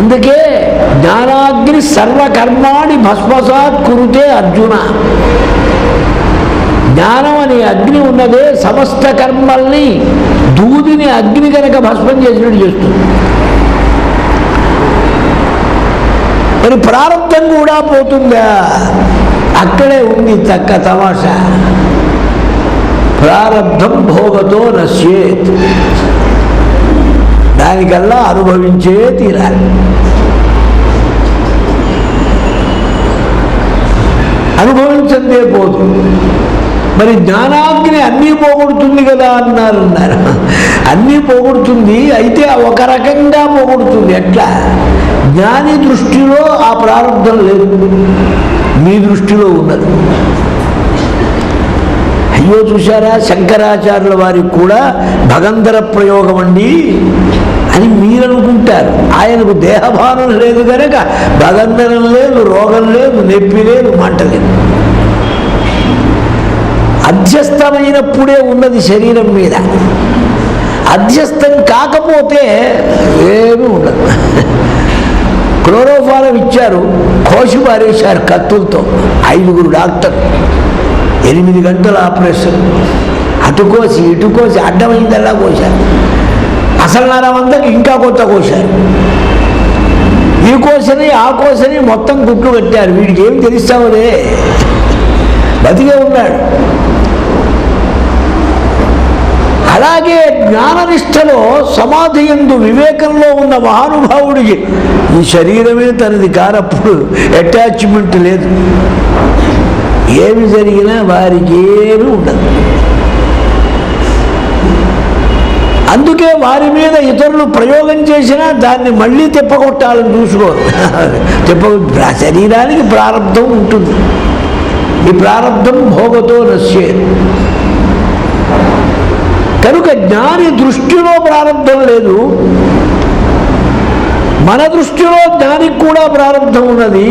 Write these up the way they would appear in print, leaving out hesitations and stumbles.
అందుకే జ్ఞానాగ్ని సర్వకర్మాణి భస్మసాత్ కురుతే అర్జున. జ్ఞానం అనే అగ్ని ఉన్నదే సమస్త కర్మల్ని దూదిని అగ్ని కనుక భస్మం చేసినట్టు చేస్తుంది. మరి ప్రారంభం కూడా పోతుందా? అక్కడే ఉంది చక్క తమాషా. ప్రారంభం భోగతో నశ్యేత్, దానికల్లా అనుభవించే తీరాలి. అనుభవించందే పోదు. మరి జ్ఞానాగ్ని అన్నీ పోగొడుతుంది కదా అన్నారు. అన్నీ పోగొడుతుంది, అయితే ఒక రకంగా పోగొడుతుంది. ఎట్లా? జ్ఞాని దృష్టిలో ఆ ప్రారంభం లేదు, మీ దృష్టిలో ఉన్నది. అయ్యో చూశారా, శంకరాచార్యుల వారికి కూడా భగంధర ప్రయోగం అండి అని మీరు అనుకుంటారు. ఆయనకు దేహభానం లేదు కనుక భగంధరం లేదు, రోగం లేదు, నొప్పి లేదు, మంట లేదు. అధ్యస్థమైనప్పుడే ఉన్నది శరీరం మీద. అధ్యస్థం కాకపోతే ఏమీ ఉండదు. క్లోరోఫారం ఇచ్చారు, కోసి పారేశారు కత్తులతో. 5 డాక్టర్, 8 గంటల ఆపరేషన్. అటు కోసి ఇటు కోసి అడ్డమైందల్లా కోశారు. అసలు నరమందకి ఇంకా కొత్త కోశారు. ఈ కోసని ఆ కోసని మొత్తం గుట్లు కట్టారు. వీడికి ఏం తెలుస్తావులే, బతికే ఉన్నాడు. అలాగే జ్ఞాననిష్టలో సమాధి యందు వివేకంలో ఉన్న మహానుభావుడికి ఈ శరీరమే తనది కానప్పుడు అటాచ్మెంట్ లేదు. ఏమి జరిగినా వారికి ఏమీ ఉండదు. అందుకే వారి మీద ఇతరులు ప్రయోగం చేసినా దాన్ని మళ్ళీ తిప్పగొట్టాలని చూసుకోరు. శరీరానికి ప్రారంధం ఉంటుంది. ఈ ప్రారంధం భోగతో నశ్యేత్. కనుక జ్ఞాని దృష్టిలో ప్రారంధం లేదు, మన దృష్టిలో జ్ఞానికి కూడా ప్రారంధం ఉన్నది.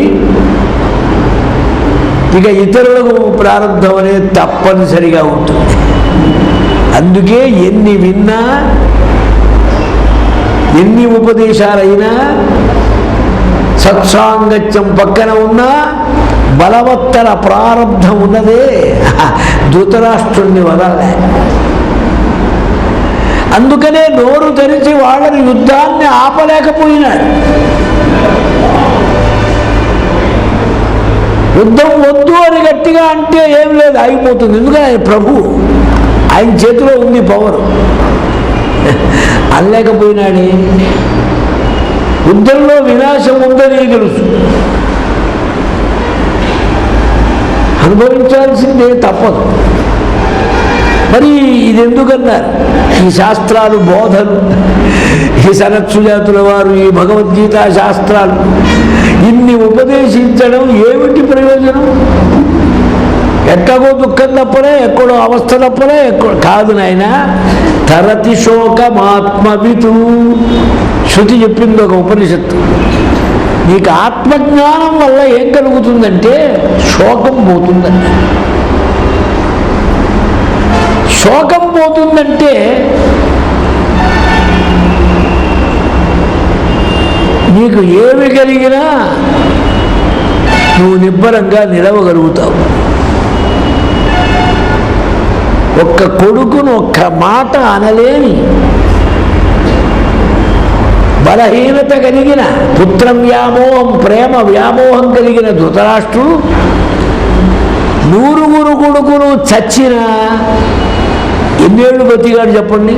ఇక ఇతరులకు ప్రారంధం అనేది తప్పనిసరిగా ఉంటుంది. అందుకే ఎన్ని విన్నా, ఎన్ని ఉపదేశాలైనా, సత్సాంగత్యం పక్కన ఉన్నా బలవత్తర ప్రారంధం ఉన్నదే ధృతరాష్ట్రుణ్ణి వదలలే. అందుకనే నోరు తెరిచి వాళ్ళని యుద్ధాన్ని ఆపలేకపోయినాడు. యుద్ధం వద్దు అని గట్టిగా అంటే ఏం లేదు, ఆగిపోతుంది. ఎందుకంటే ఆయన ప్రభు, ఆయన చేతిలో ఉంది పవర్. అనలేకపోయినాడే. యుద్ధంలో వినాశం ఉందని తెలుసు, అనుభవించాల్సిందే, తప్పదు. మరి ఇది ఎందుకన్నారు? ఈ శాస్త్రాలు, బోధలు, ఈ సనత్సుజాతుల వారు ఈ భగవద్గీత శాస్త్రాలు ఇన్ని ఉపదేశించడం ఏమిటి ప్రయోజనం? ఎక్కడో దుఃఖం తప్పలే, ఎక్కడో అవస్థ తప్పలే, కాదు నాయన. తరతి శోకమాత్మవితు శృతి చెప్పింది ఒక ఉపనిషత్తు. నీకు ఆత్మజ్ఞానం వల్ల ఏం కలుగుతుందంటే శోకం పోతుందండి. శోకం పోతుందంటే నీకు ఏమి కలిగినా నువ్వు నిబ్బరంగా నిలవగలుగుతావు. ఒక్క కొడుకును ఒక్క మాట అనలేని బలహీనత కలిగిన, పుత్రం వ్యామోహం, ప్రేమ వ్యామోహం కలిగిన ధృతరాష్ట్రుడు 100 కొడుకును చచ్చినా ఎన్నేళ్ళు బతిగాడు చెప్పండి?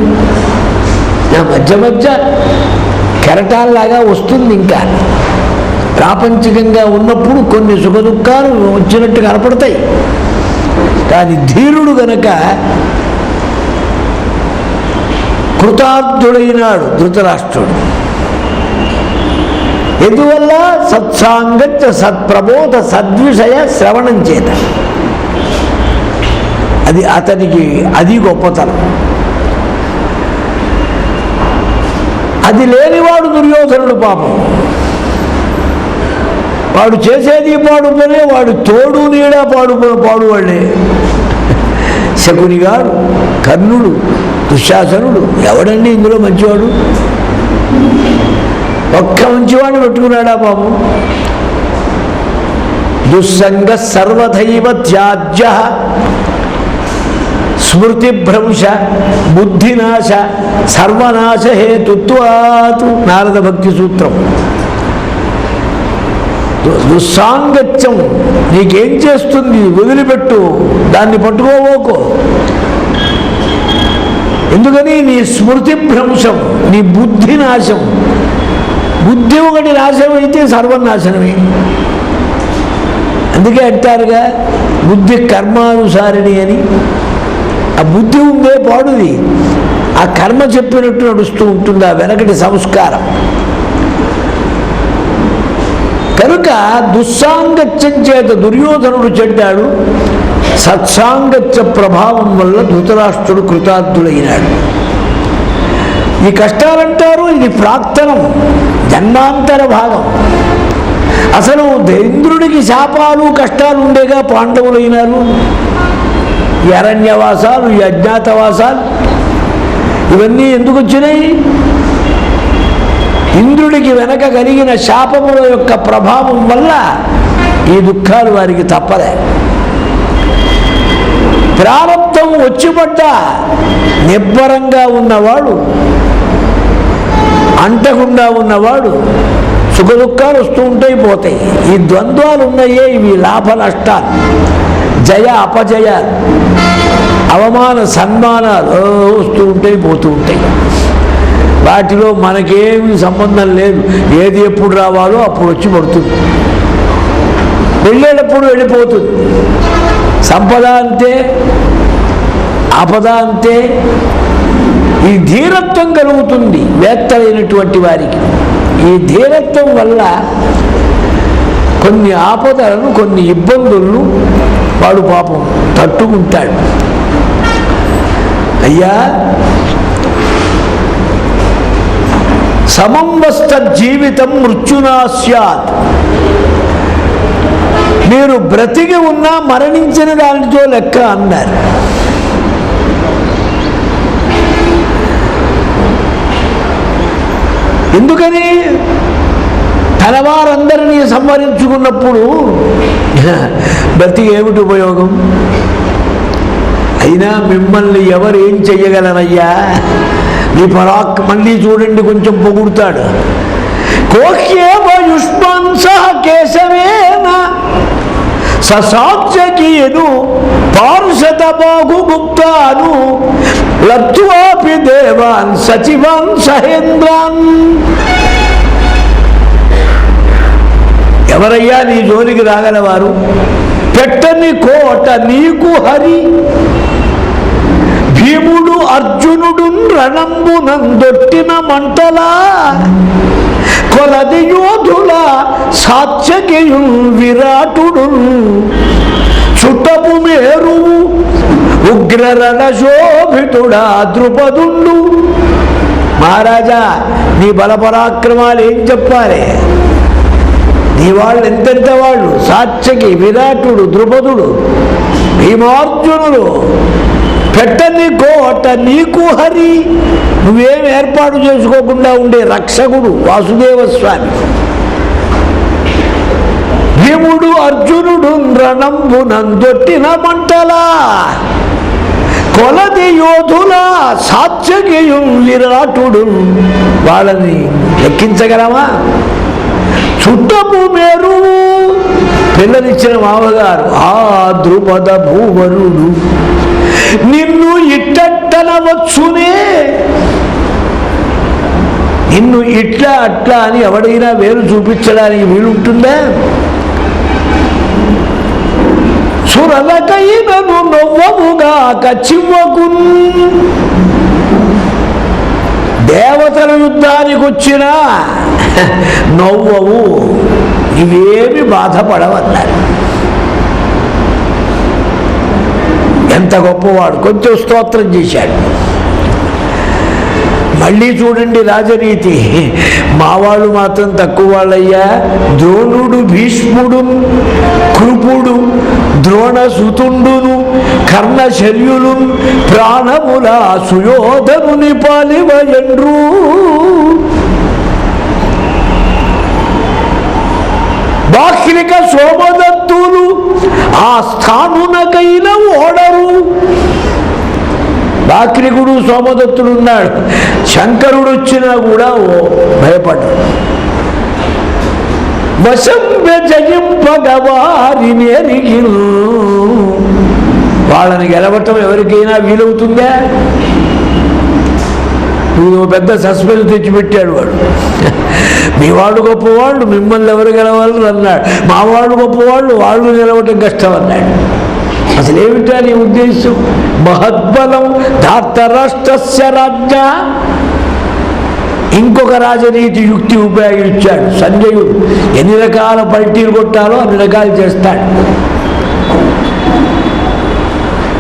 నా మధ్య మధ్య కెరటాల్లాగా వస్తుంది. ఇంకా ప్రాపంచికంగా ఉన్నప్పుడు కొన్ని సుఖ దుఃఖాలు వచ్చినట్టు కనపడతాయి. కానీ ధీరుడు గనక కృతార్థుడైనాడు ధృతరాష్ట్రుడు. ఎందువల్ల? సత్సాంగత్య, సత్ప్రబోధ, సద్విషయ శ్రవణం చేత. అది అతనికి అది గొప్పతనం. అది లేనివాడు దుర్యోధనుడు. పాపం, వాడు చేసేది పాడు పనే, వాడు తోడు నీడా పాడువాళ్లే. శకునిగాడు, కర్ణుడు, దుశ్శాసనుడు, ఎవడండి ఇందులో మంచివాడు? ఒక్క మంచివాడిని పెట్టుకున్నాడా బాబు? దుస్సంగ సర్వదైవ త్యాజ్య స్మృతిభ్రంశ బుద్ధినాశ సర్వనాశ హేతుత్వాత్. నారద భక్తి సూత్రం. దుస్సాంగత్యం నీకేం చేస్తుంది? వదిలిపెట్టు, దాన్ని పట్టుకోవోకో. ఎందుకని? నీ స్మృతి భ్రంశం, నీ బుద్ధి నాశం. బుద్ధి ఒకటి నాశనం అయితే సర్వనాశనమే. అందుకే అంటారుగా బుద్ధి కర్మానుసారిణి అని. ఆ బుద్ధి ఉందే పాడుది, ఆ కర్మ చెప్పినట్టు నడుస్తూ ఉంటుంది, ఆ వెనకటి సంస్కారం. కనుక దుస్సాంగత్యం చేత దుర్యోధనుడు చెడ్డాడు, సత్సాంగత్య ప్రభావం వల్ల ధృతరాష్ట్రుడు కృతార్థుడైనాడు. ఈ కష్టాలంటారు, ఇది ప్రాక్తనం, జన్మాంతర భాగం. అసలు ఇంద్రుడికి శాపాలు కష్టాలు ఉండేగా పాండవులైనారు. ఈ అరణ్యవాసాలు, ఈ అజ్ఞాతవాసాలు ఇవన్నీ ఎందుకు వచ్చినాయి? ఇంద్రుడికి వెనక కలిగిన శాపముల యొక్క ప్రభావం వల్ల ఈ దుఃఖాలు వారికి తప్పలే. ప్రారంభం వచ్చిపడ్డా నిబ్బరంగా ఉన్నవాడు, అంటకుండా ఉన్నవాడు సుఖదుఖాలు వస్తూ ఉంటాయి, పోతాయి. ఈ ద్వంద్వాలు ఉన్నాయే, ఇవి లాభ నష్టాలు, జయ అపజయాలు, అవమాన సన్మానాలు వస్తూ ఉంటాయి, పోతూ ఉంటాయి. వాటిలో మనకేమీ సంబంధం లేదు. ఏది ఎప్పుడు రావాలో అప్పుడు వచ్చి పడుతుంది, వెళ్ళేటప్పుడు వెళ్ళిపోతుంది. సంపద అంతే, ఆపద అంతే. ఈ ధీరత్వం కలుగుతుంది వేత్తలైనటువంటి వారికి. ఈ ధీరత్వం వల్ల కొన్ని ఆపదలను, కొన్ని ఇబ్బందులను వాడు పాపం తట్టుకుంటాడు. అయ్యా, సమంవస్త జీవితం మృత్యునా స్యాత్. మీరు బ్రతికి ఉన్నా మరణించిన దానితో లెక్క అన్నారు. ఎందుకని? తన వారందరినీ సంహరించుకున్నప్పుడు బ్రతికి ఏమిటి ఉపయోగం? అయినా మిమ్మల్ని ఎవరు ఏం చెయ్యగలరయ్యా? నీ పరాక్ మళ్ళీ చూడండి, కొంచెం పొగుడుతాడు. కోహ్యేమయుష్మాన్ సహ కేశవేన ససాక్షకీయను పార్షద బాహుగుప్తాను లబ్ధ్వాపి దేవాన్ సచివాన్ సహేంద్రాన్. ఎవరయ్యా నీ జోలికి రాగలవారు? పెట్టని కోట నీకు హరి. భీముడు అర్జునుడు రణంబునందొట్టిన మంటలా కొలది యోధుల సాత్యకియు విరాటుడు చుట్టపు మేరు ఉగ్రరణ శోభితుడా ద్రుపదుండు. మహారాజా, నీ బలపరాక్రమాలు ఏం చెప్పాలి? నీ వాళ్ళు ఎంతెంత వాళ్ళు, సాత్యకి, విరాటుడు, ద్రుపదుడు, భీమార్జునులు. పెట్టని కోట నీకు హరి. నువ్వేం ఏర్పాటు చేసుకోకుండా ఉండే రక్షకుడు వాసుదేవస్వామి. భీముడు అర్జునుడు రణంబునందొట్టిన మంటలా కొలది యోధుల సాత్యకియు విరాటుడు. వాళ్ళని లెక్కించగలమా? చుట్టపు మేరు పిల్లనిచ్చిన మామగారు ఆ ద్రుపద భూవరుడు. నిన్ను ఇట్టనవచ్చునే. నిన్ను ఇట్లా అట్లా అని ఎవడైనా వేరు చూపించడానికి వీలుంటుందా? సురలకైనను నవ్వముగాక చివ్వకు. దేవతల యుద్ధానికి వచ్చినా నవ్వవు, ఇవేమి బాధపడవన్నారు. ఎంత గొప్పవాడు! కొంచెం స్తోత్రం చేశాడు. మళ్ళీ చూడండి రాజనీతి. మా వాళ్ళు మాత్రం తక్కువ వాళ్ళయ్యా. ద్రోణుడు, భీష్ముడు, కృపుడు, ద్రోణసుతుండును, కర్ణశల్యులు ప్రాణముల సుయోధనుని పాలివయండ్రు. బాహ్లిక సోమదత్తులు ఆ స్థానునకైన ఓడరు. బాహ్లికుడు సోమదత్తుడు ఉన్నాడు, శంకరుడు వచ్చినా కూడా భయపడ్డాడు. వశంబె జయింపగవారిని ఎరిగిను. వాళ్ళని గెలవటం ఎవరికైనా వీలవుతుందా? నువ్వు పెద్ద సస్పెన్స్ తెచ్చిపెట్టాడు వాడు. మీ వాళ్ళు గొప్పవాళ్ళు, మిమ్మల్ని ఎవరు గెలవాలని అన్నాడు. మా వాళ్ళు గొప్పవాళ్ళు, వాళ్ళు గెలవటం కష్టం అన్నాడు. అసలు ఏమిటా నీ ఉద్దేశం? మహద్బలం ధార్తరాష్ట్రస్య రాజ్య. ఇంకొక రాజనీతి యుక్తి ఉపయోగించాడు సంజయుడు. ఎన్ని రకాల పల్టీలు కొట్టాలో అన్ని రకాలు చేస్తాడు.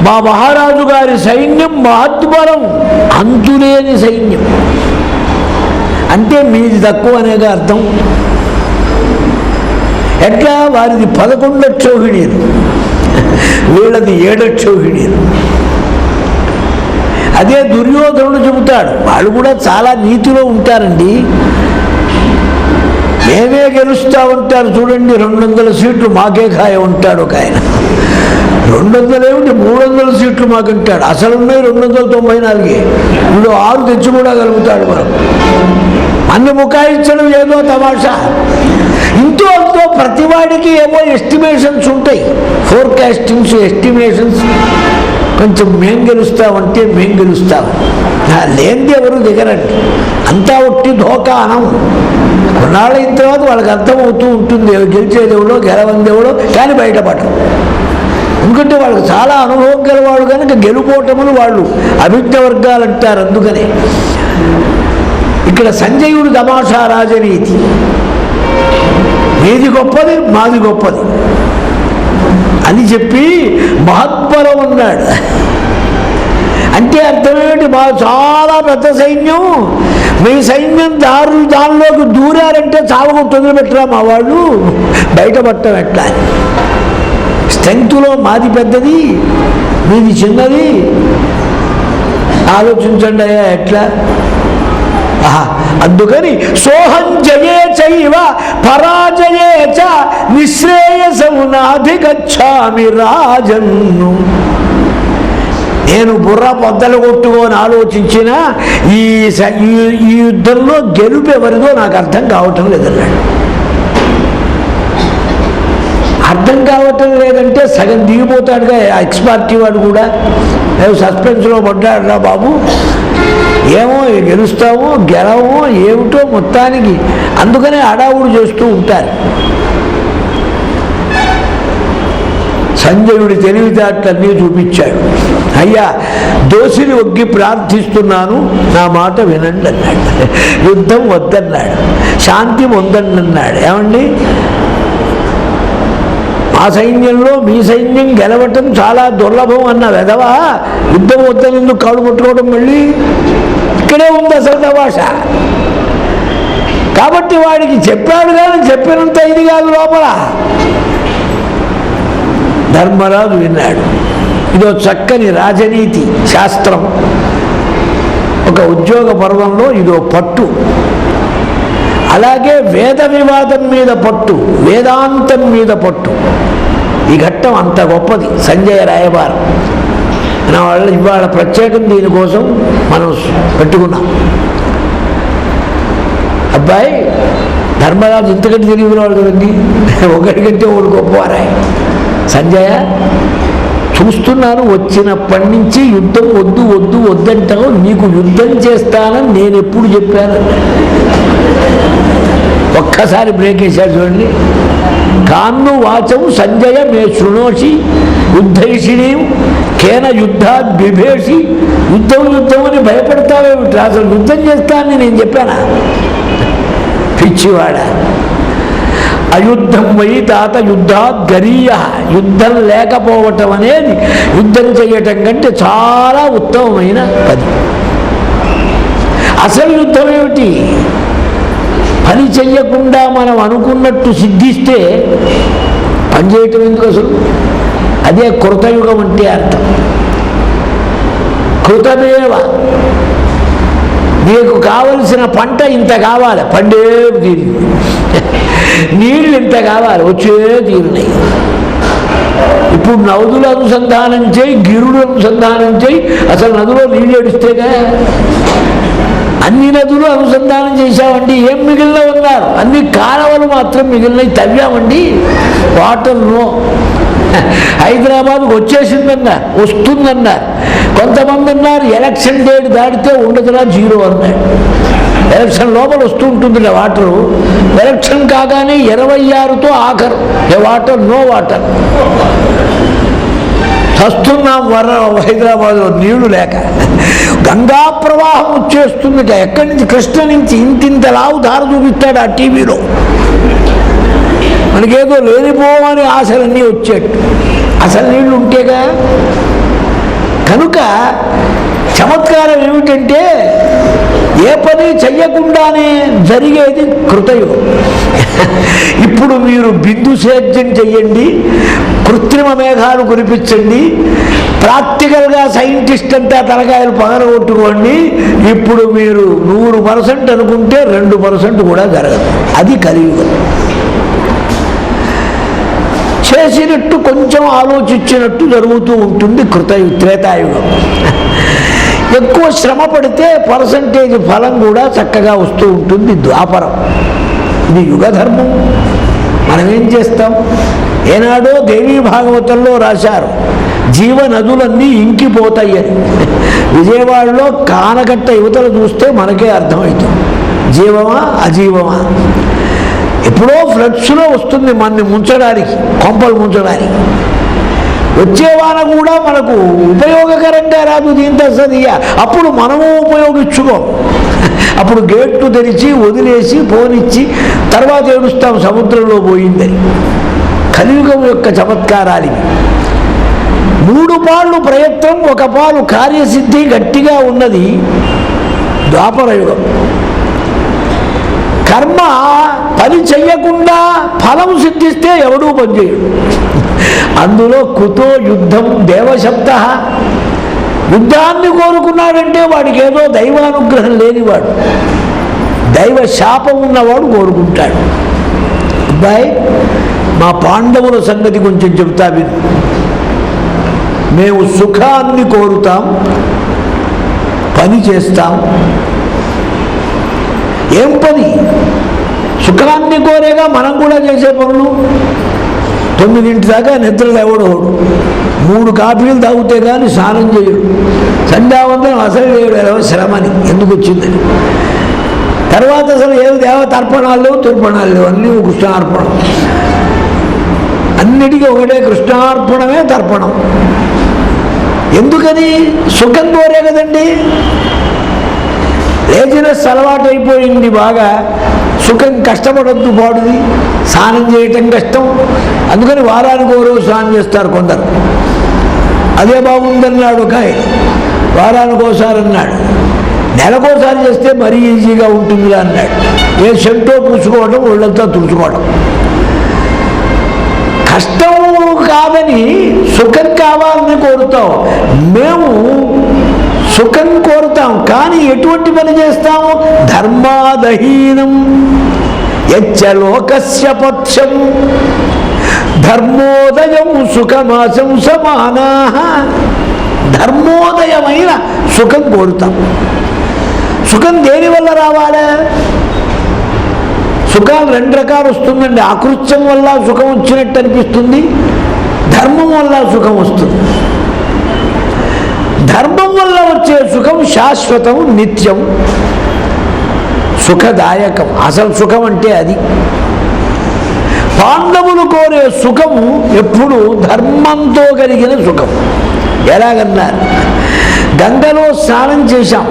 మా మహారాజు గారి సైన్యం మహద్బలం, అంతులేని సైన్యం. అంటే మీది తక్కువ అనేగా అర్థం. ఎట్లా? వారిది 11 అక్షౌహిణీలు, వీళ్ళది 7 అక్షౌహిణీలు. అదే దుర్యోధనుడు చెబుతాడు. వాళ్ళు కూడా చాలా నీతిలో ఉంటారండి. మేమే గెలుస్తూ ఉంటారు చూడండి, 200 సీట్లు మాకే ఖాయ ఉంటాడు ఒక ఆయన. 200 ఏమిటి, 300 సీట్లు మాకుంటాడు. అసలు ఉన్నాయి 294. ఇప్పుడు 6 తెచ్చి కూడా కలుగుతాడు. మనం అన్ని ముఖాయించడం ఏదో తమాషా. ఇంతో అంతో ప్రతివాడికి ఏవో ఎస్టిమేషన్స్ ఉంటాయి, ఫోర్కాస్టింగ్స్, ఎస్టిమేషన్స్. కొంచెం మేం గెలుస్తామంటే మేం గెలుస్తాం, లేనిది ఎవరు దిగరండి. అంతా ఒట్టి ధోకా అనం. కొన్నాళ్ళ అయిన తర్వాత వాళ్ళకి అర్థమవుతూ ఉంటుంది గెలిచేదేవుడో గెలవందేవుడో, కానీ బయటపడరు. ఎందుకంటే వాళ్ళకి చాలా అనుభవం గలవాడు కనుక గెలుపోటములు వాళ్ళు అభిజ్ఞ వర్గాలు అంటారు. అందుకనే ఇక్కడ సంజయుడు తమాషా రాజనీతి. మీది గొప్పది, మాది గొప్పది అని చెప్పి మహత్బలం అన్నాడు. అంటే అర్థమేమిటి? మా చాలా పెద్ద సైన్యం, మీ సైన్యం దానిలోకి దూరారంటే చావకు వదిలిపెట్టరా మా వాళ్ళు, బయటపడటం ఎట్లా? స్ట్రెంగ్త్లో మాది పెద్దది, మీది చిన్నది. ఆలోచించండి అయ్యా ఎట్లా. అందుకని సోహం జయే చైవ పరాజయే చ నిశ్రేయసమునాధిగచ్చామి రాజన్ను. నేను బుర్ర పొద్దలు కొట్టుకొని ఆలోచించిన ఈ యుద్ధంలో గెలుపు ఎవరిదో నాకు అర్థం కావటం లేదన్నాడు. అర్థం కావటం లేదంటే సగం దిగిపోతాడుగా ఎక్స్ పార్టీ వాడు కూడా. మేము సస్పెన్స్లో పడ్డాడురా బాబు, ఏమో గెలుస్తామో గెలవమో ఏమిటో మొత్తానికి. అందుకనే అడావుడు చేస్తూ ఉంటారు. సంజయుడి తెలివితేటలన్నీ చూపించాడు. అయ్యా, దోషిని ఒగ్గి ప్రార్థిస్తున్నాను, నా మాట వినండి అన్నాడు. యుద్ధం వద్దన్నాడు, శాంతి వద్దండి అన్నాడు. ఏమండి, మా సైన్యంలో మీ సైన్యం గెలవటం చాలా దుర్లభం అన్న వెధవా యుద్ధం వద్దని ఎందుకు కాళ్ళు పట్టుకోవడం? మళ్ళీ ఇక్కడే ఉంది అసలు తమాష. కాబట్టి వాడికి చెప్పాడు కానీ చెప్పినంత ఇది కాదు లోపల. ధర్మరాజు విన్నాడు. ఇదో చక్కని రాజనీతి శాస్త్రం. ఒక ఉద్యోగ పర్వంలో ఇదో పట్టు. అలాగే వేద వివాదం మీద పట్టు, వేదాంతం మీద పట్టు. ఈ ఘట్టం అంత గొప్పది. సంజయ రాయబారం మన వాళ్ళు ఇవాళ ప్రత్యేకం దీనికోసం మనం పెట్టుకున్నాం. అబ్బాయి, ధర్మరాజు ఇంతకంటే తిరిగినవాడు కదండి, ఒకటికంటే ఒకటి గొప్పవారాయి. సంజయ, చూస్తున్నాను వచ్చినప్పటి నుంచి యుద్ధం వద్దు వద్దు వద్దంటావు. నీకు యుద్ధం చేస్తానని నేను ఎప్పుడు చెప్పాను? ఒక్కసారి బ్రేక్ వేశాడు చూడండి. కాన్ను వాచం సంజయ మే శృణోషి యుద్ధైషిణీ కేన యుద్ధాద్ బిభేషి. యుద్ధం యుద్ధం అని భయపడతావేమిటి? అసలు యుద్ధం చేస్తానని నేను చెప్పానా? పిచ్చివాడ. అయుద్ధం వై తాత యుద్ధాత్ గరీయ. యుద్ధం లేకపోవటం అనేది యుద్ధం చేయటం కంటే చాలా ఉత్తమమైన పని. అసలు యుద్ధం ఏమిటి? పని చెయ్యకుండా మనం అనుకున్నట్టు సిద్ధిస్తే పని చేయటం ఎందుకు అసలు? అదే కృతయుగం అంటే అర్థం. కృతమేవ నీకు కావలసిన పంట ఇంత కావాలి, పండే తీరింది. నీళ్ళు ఇంత కావాలి, వచ్చే తీరినాయి. ఇప్పుడు నదులు అనుసంధానం చేయి, గిరుడు అనుసంధానం చేయి, అసలు నదిలో నీళ్ళు ఏడుస్తేగా. అన్ని నదులు అనుసంధానం చేశామండి, ఏం మిగిలిన ఉన్నారు? అన్ని కాలువలు మాత్రం మిగిలినవి తవ్వామండి, వాటర్ నో. హైదరాబాద్కు వచ్చేసిందన్నారు, వస్తుందన్నారు. కొంతమంది అన్నారు ఎలక్షన్ డేట్ దాటితే ఉండదురా, జీరో అన్నాడు. ఎలక్షన్ లోపల వస్తూ ఉంటుంది వాటరు, ఎలక్షన్ కాగానే 26తో ఆఖరు, ఏ వాటర్ నో వాటర్. చస్తున్నాం హైదరాబాద్లో నీళ్లు లేక. గంగా ప్రవాహం వచ్చేస్తుందిట, ఎక్కడి నుంచి? కృష్ణ నుంచి. ఇంతింత లావు దారి చూపిస్తాడు ఆ టీవీలో. మనకేదో లేనిపోవని ఆశలన్నీ వచ్చేట్టు, అసలు నీళ్లు ఉంటేగా. కనుక చమత్కారం ఏమిటంటే ఏ పని చెయ్యకుండానే జరిగేది కృతయుగం. ఇప్పుడు మీరు బిందు సేద్యం చెయ్యండి, కృత్రిమ మేఘాలు కురిపించండి, ప్రాక్టికల్గా సైంటిస్ట్ అంతా తలకాయలు పగలగొట్టుకోండి. ఇప్పుడు మీరు 100% అనుకుంటే 2% కూడా జరగదు. అది కలియుగం. చేసినట్టు కొంచెం ఆలోచించినట్టు జరుగుతూ ఉంటుంది త్రేతాయుగం. ఎక్కువ శ్రమ పడితే పర్సంటేజ్ ఫలం కూడా చక్కగా వస్తూ ఉంటుంది ద్వాపరం. ఇది యుగధర్మం. మనం ఏం చేస్తాం? ఏనాడో దేవీ భాగవతంలో రాశారు, జీవ నదులన్నీ ఇంకిపోతాయని. విజయవాడలో కానకట్ట యువతలు చూస్తే మనకే అర్థమవుతుంది, జీవమా అజీవమా. ఎప్పుడో ఫ్లడ్స్లో వస్తుంది మనని ముంచడానికి, కొంపలు ముంచడానికి. వచ్చేవాన కూడా మనకు ఉపయోగకరంగా రాదు, దీంతో సదిగా. అప్పుడు మనము ఉపయోగించుకో. అప్పుడు గేట్లు తెరిచి వదిలేసి పోనిచ్చి తర్వాత ఏడుస్తాం సముద్రంలో పోయిందని. కలియుగం యొక్క చమత్కారాలు. 3 పాళ్ళు ప్రయత్నం, 1 పాలు కార్యసిద్ధి గట్టిగా ఉన్నది ద్వాపరయుగం. కర్మ పని చెయ్యకుండా ఫలం సిద్ధిస్తే ఎవడూ పనిచేయడు. అందులో కుతో యుద్ధం దేవశబ్ద. యుద్ధాన్ని కోరుకున్నాడంటే వాడికి ఏదో దైవానుగ్రహం లేనివాడు, దైవ శాపం ఉన్నవాడు కోరుకుంటాడు. అబ్బాయి, మా పాండవుల సంగతి కొంచెం చెబుతా విను. మేము సుఖాన్ని కోరుతాం, పని చేస్తాం. ఏం పని? సుఖాన్ని కోరేగా మనం కూడా చేసే పనులు. 9 దాకా నిద్ర లేవడు, 3 కాఫీలు తాగితే కానీ స్నానం చేయడు, సంధ్యావందనం అసలు లేడు, శ్రమని ఎందుకు వచ్చిందని. తర్వాత అసలు ఏమి దేవతర్పణాలు లేవు, తర్పణాలు లేవు, అన్నీ కృష్ణార్పణం. అన్నిటికీ ఒకటే కృష్ణార్పణమే తర్పణం. ఎందుకని? సుఖం కోరే కదండి. లేజినెస్ అలవాటు అయిపోయింది బాగా. సుఖం కష్టపడద్దు, పాడుది. స్నానం చేయటం కష్టం, అందుకని వారానికి 1 రోజు స్నానం చేస్తారు కొందరు. అదే బాగుందన్నాడు ఒక ఆయన, వారానికి 1 సారి అన్నాడు. నెలకోసారి చేస్తే మరీ ఈజీగా ఉంటుందిలా అన్నాడు. ఏ సెంటో పూసుకోవడం, ఒళ్ళంతా తుడుచుకోవడం. కష్టం కాదని సుఖం కావాలని కోరుతాం. మేము సుఖం కోరుతాం, కానీ ఎటువంటి పని చేస్తాము? ధర్మాదహీనం యచ్చలోకస్య పక్షం ధర్మోదయం సుఖమాసం సమానా. ధర్మోదయమైన సుఖం కోరుతాం. సుఖం దేని వల్ల రావాలా? సుఖాలు 2 రకాలు వస్తుందండి. అకృత్యం వల్ల సుఖం వచ్చినట్టు అనిపిస్తుంది, ధర్మం వల్ల సుఖం వస్తుంది. ధర్మం వల్ల వచ్చే సుఖం శాశ్వతం, నిత్యం, సుఖదాయకం. అసలు సుఖం అంటే అది. పాండవులు కోరే సుఖము ఎప్పుడు ధర్మంతో కలిగిన సుఖం. ఎలాగన్నారు? గంగలో స్నానం చేశాం,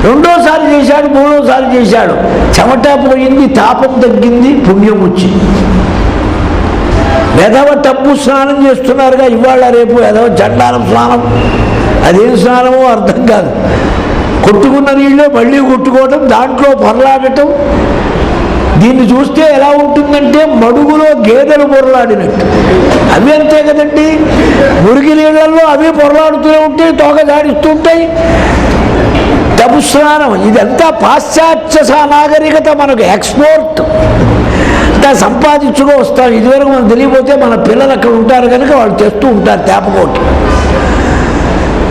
2వ సారి చేశాడు, 3వ సారి చేశాడు, చెమట పోయింది, తాపం తగ్గింది, పుణ్యం వచ్చింది. వెధవ టబ్బు స్నానం చేస్తున్నారుగా ఇవాళ రేపు, వెధవ చండాలం స్నానం. అదేం స్నానమో అర్థం కాదు. కొట్టుకున్న నీళ్ళే మళ్ళీ కొట్టుకోవటం, దాంట్లో పొరలాడటం. దీన్ని చూస్తే ఎలా ఉంటుందంటే మడుగులో గేదెలు పొరలాడినట్టు. అవి అంతే కదండి, మురికి నీళ్ళల్లో అవి పొరలాడుతూనే ఉంటాయి, తోక జాడిస్తుంటాయి. టబు స్నానం, ఇదంతా పాశ్చాత్య నాగరికత మనకు ఎక్స్పోర్ట్. అంతా సంపాదించుకో వస్తాం. ఇదివరకు మనం తెలియపోతే మన పిల్లలు అక్కడ ఉంటారు కనుక వాళ్ళు తెస్తూ ఉంటారు తేపకోటి.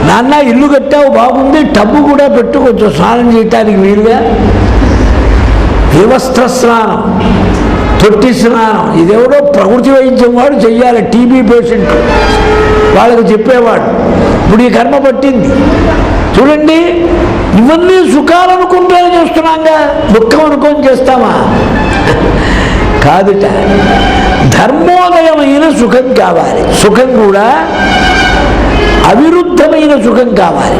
నాన్న ఇల్లు కట్టావు బాగుంది, టబ్బు కూడా పెట్టు కొంచెం స్నానం చేయటానికి వీలుగా. వివస్త్ర స్నానం, తొట్టి స్నానం, ఇదేవడో ప్రకృతి వైద్యం వాడు చెయ్యాలి. టీబీ పేషెంట్ వాళ్ళకు చెప్పేవాడు. ఇప్పుడు ఈ కర్మ పట్టింది. చూడండి, ఇవన్నీ సుఖాలనుకుంటూనే చేస్తున్నాంగా, దుఃఖం అనుకొని చేస్తామా? కాదుట. ధర్మోదయమైన సుఖం కావాలి. సుఖం కూడా అవిరుద్ధమైన సుఖం కావాలి,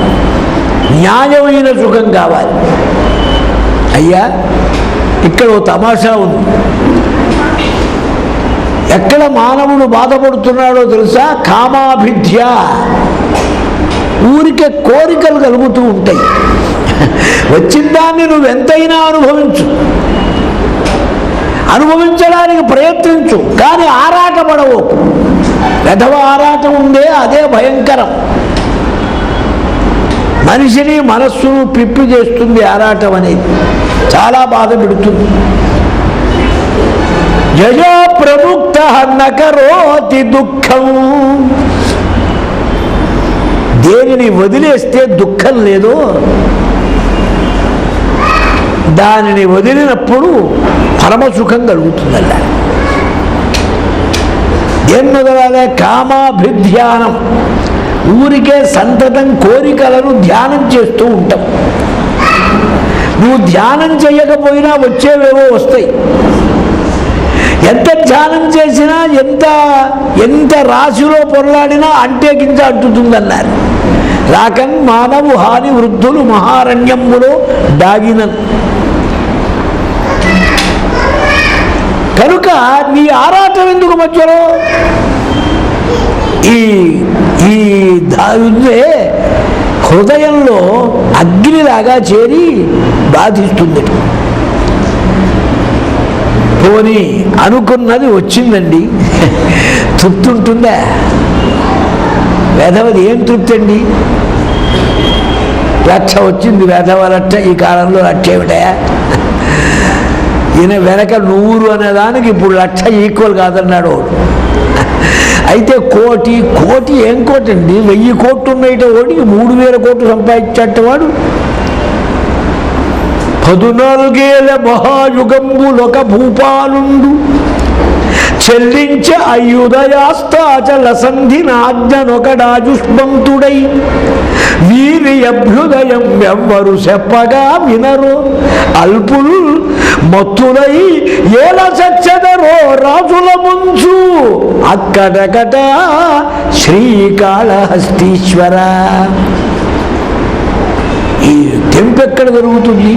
న్యాయమైన సుఖం కావాలి. అయ్యా, ఇక్కడ ఓ తమాషా ఉంది. ఎక్కడ మానవుడు బాధపడుతున్నాడో తెలుసా? కామాభిధ్య. ఊరికే కోరికలు కలుగుతూ ఉంటాయి. వచ్చిన దాన్ని నువ్వెంతైనా అనుభవించు, అనుభవించడానికి ప్రయత్నించు, కానీ ఆరాటపడవు. వెధవ ఆరాటం ఉందే, అదే భయంకరం. మనిషిని మనస్సును పిప్పి చేస్తుంది. ఆరాటం అనేది చాలా బాధ పెడుతుంది. జయో ప్రముక్త నకరోతి దుఃఖం. దేనిని వదిలేస్తే దుఃఖం లేదో దానిని వదిలినప్పుడు పరమసుఖం కలుగుతుందల్లా. దేన్ని వదలాలే? కామాభిధ్యానం. ఊరికే సంతతం కోరికలను ధ్యానం చేస్తూ ఉంటాం. నువ్వు ధ్యానం చేయకపోయినా వచ్చేవేవో వస్తాయి. ఎంత ధ్యానం చేసినా, ఎంత రాశిలో పొరలాడినా అంటే కింద అంటుతుందన్నారు. రాకన్ మానవు హాని వృద్ధులు మహారణ్యములో దాగినన్. కనుక నీ ఆరాటం ఎందుకు మధ్యలో? ఈ దారుణ్యే హృదయంలో అగ్నిలాగా చేరి బాధిస్తుంది. పోనీ అనుకున్నది వచ్చిందండి, తృప్తి ఉంటుందా? వెధవది ఏం తృప్తి అండి? లక్ష వచ్చింది, వెధవ లక్ష. ఈ కాలంలో లక్ష ఏమిటయా? ఈయన వెనక 100 అనేదానికి ఇప్పుడు 1,00,000 ఈక్వల్ కాదన్నాడు. అయితే కోటి ఏం కోటి అండి? 1000 కోట్లు ఉన్నాయిట ఓడికి 3000 కోట్లు సంపాదించేటవాడు. 14 మహాయుగంబులొక భూపాలుండు చెల్లించ అయ్యుదయాస్తాచల సంధినాజ్ఞనొకడాజుష్మంతుడై వీరి అభ్యుదయం ఎవ్వరు చెప్పగా వినరు అల్పుల్ మత్తులై ఏల చచ్చదరో రాజుల ముంచు అక్కడకట శ్రీకాళహస్తీశ్వర. ఈ తెంపెక్కడ జరుగుతుంది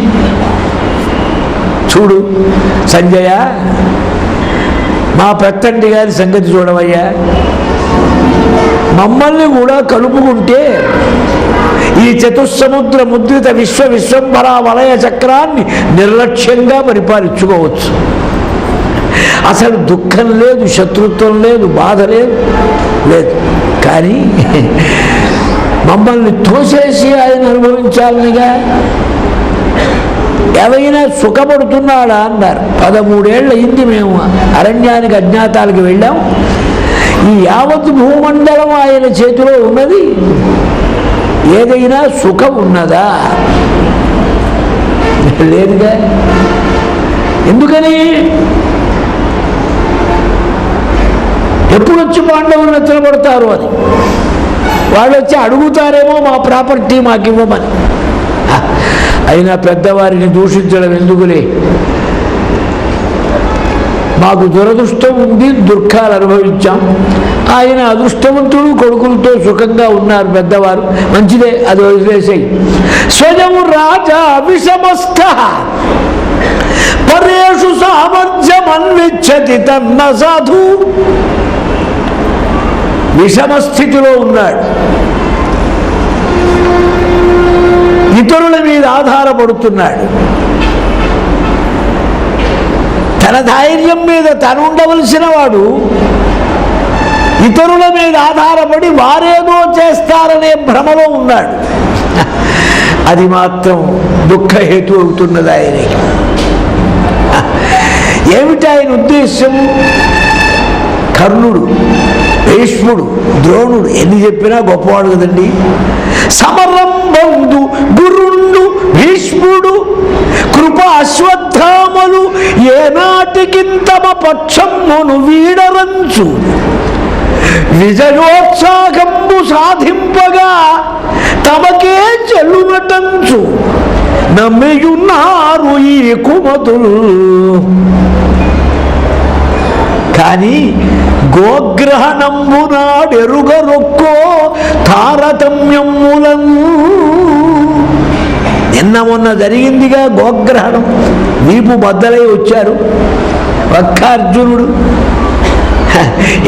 చూడు. సంజయ, మా పెత్తంటి గారి సంగతి చూడవయ్యా. మమ్మల్ని కూడా కలుపుకుంటే ఈ చతుస్సముద్ర ముద్రిత విశ్వంభర వలయ చక్రాన్ని నిర్లక్ష్యంగా పరిపాలించుకోవచ్చు. అసలు దుఃఖం లేదు, శత్రుత్వం లేదు, బాధ లేదు. కానీ మమ్మల్ని తోసేసి ఆయన అనుభవించాలనిగా. ఎవరైనా సుఖపడుతున్నాడా అన్నారు. 13 ఏళ్ళు అయింది మేము అరణ్యానికి, అజ్ఞాతాలకు వెళ్ళాం. ఈ యావత్ భూమండలం ఆయన చేతిలో ఉన్నది. ఏదైనా సుఖం ఉన్నదా? లేదుగా. ఎందుకని? ఎప్పుడు వచ్చి పాండవులు నిద్రపడతారు అని వాళ్ళు వచ్చి అడుగుతారేమో మా ప్రాపర్టీ మాకు ఇవ్వమని. అయినా పెద్దవారిని దూషించడం ఎందుకులే. మాకు దురదృష్టం ఉంది, దుఃఖాలు అనుభవించాం. ఆయన అదృష్టవంతుడు, కొడుకులతో సుఖంగా ఉన్నారు పెద్దవారు. మంచిదే, అది వదిలేసాయి. స్వయం రాజా విషమస్థ పరేషు సామర్థ్యమన్విచ్చతి తన్న సాధు. విషమస్థితిలో ఉన్నాడు, ఇతరుల మీద ఆధారపడుతున్నాడు. తన ధైర్యం మీద తను ఉండవలసిన వాడు ఇతరుల మీద ఆధారపడి వారేదో చేస్తారనే భ్రమలో ఉన్నాడు. అది మాత్రం దుఃఖహేతు అవుతున్నది ఆయనకి. ఏమిటి ఆయన ఉద్దేశం? కర్ణుడు, భీష్ముడు, ద్రోణుడు ఎన్ని చెప్పినా గొప్పవాడు కదండి. సమరంబందు గురుండు భీష్ముడు కృప అశ్వత్థామలు ఏనాటికి తమ పక్షమును వీడరంచు విజయోత్సాహంబు సాధింపగా తమకే చెల్లునటంచు నమ్మియున్నారు ఈ కుమతులు. కానీ గోగ్రహణంబు నాడెరుగరొక్కో తారతమ్యములను. నిన్న మొన్న జరిగిందిగా గోగ్రహణం. వీపు బద్దలై వచ్చారు ఒక్క అర్జునుడు.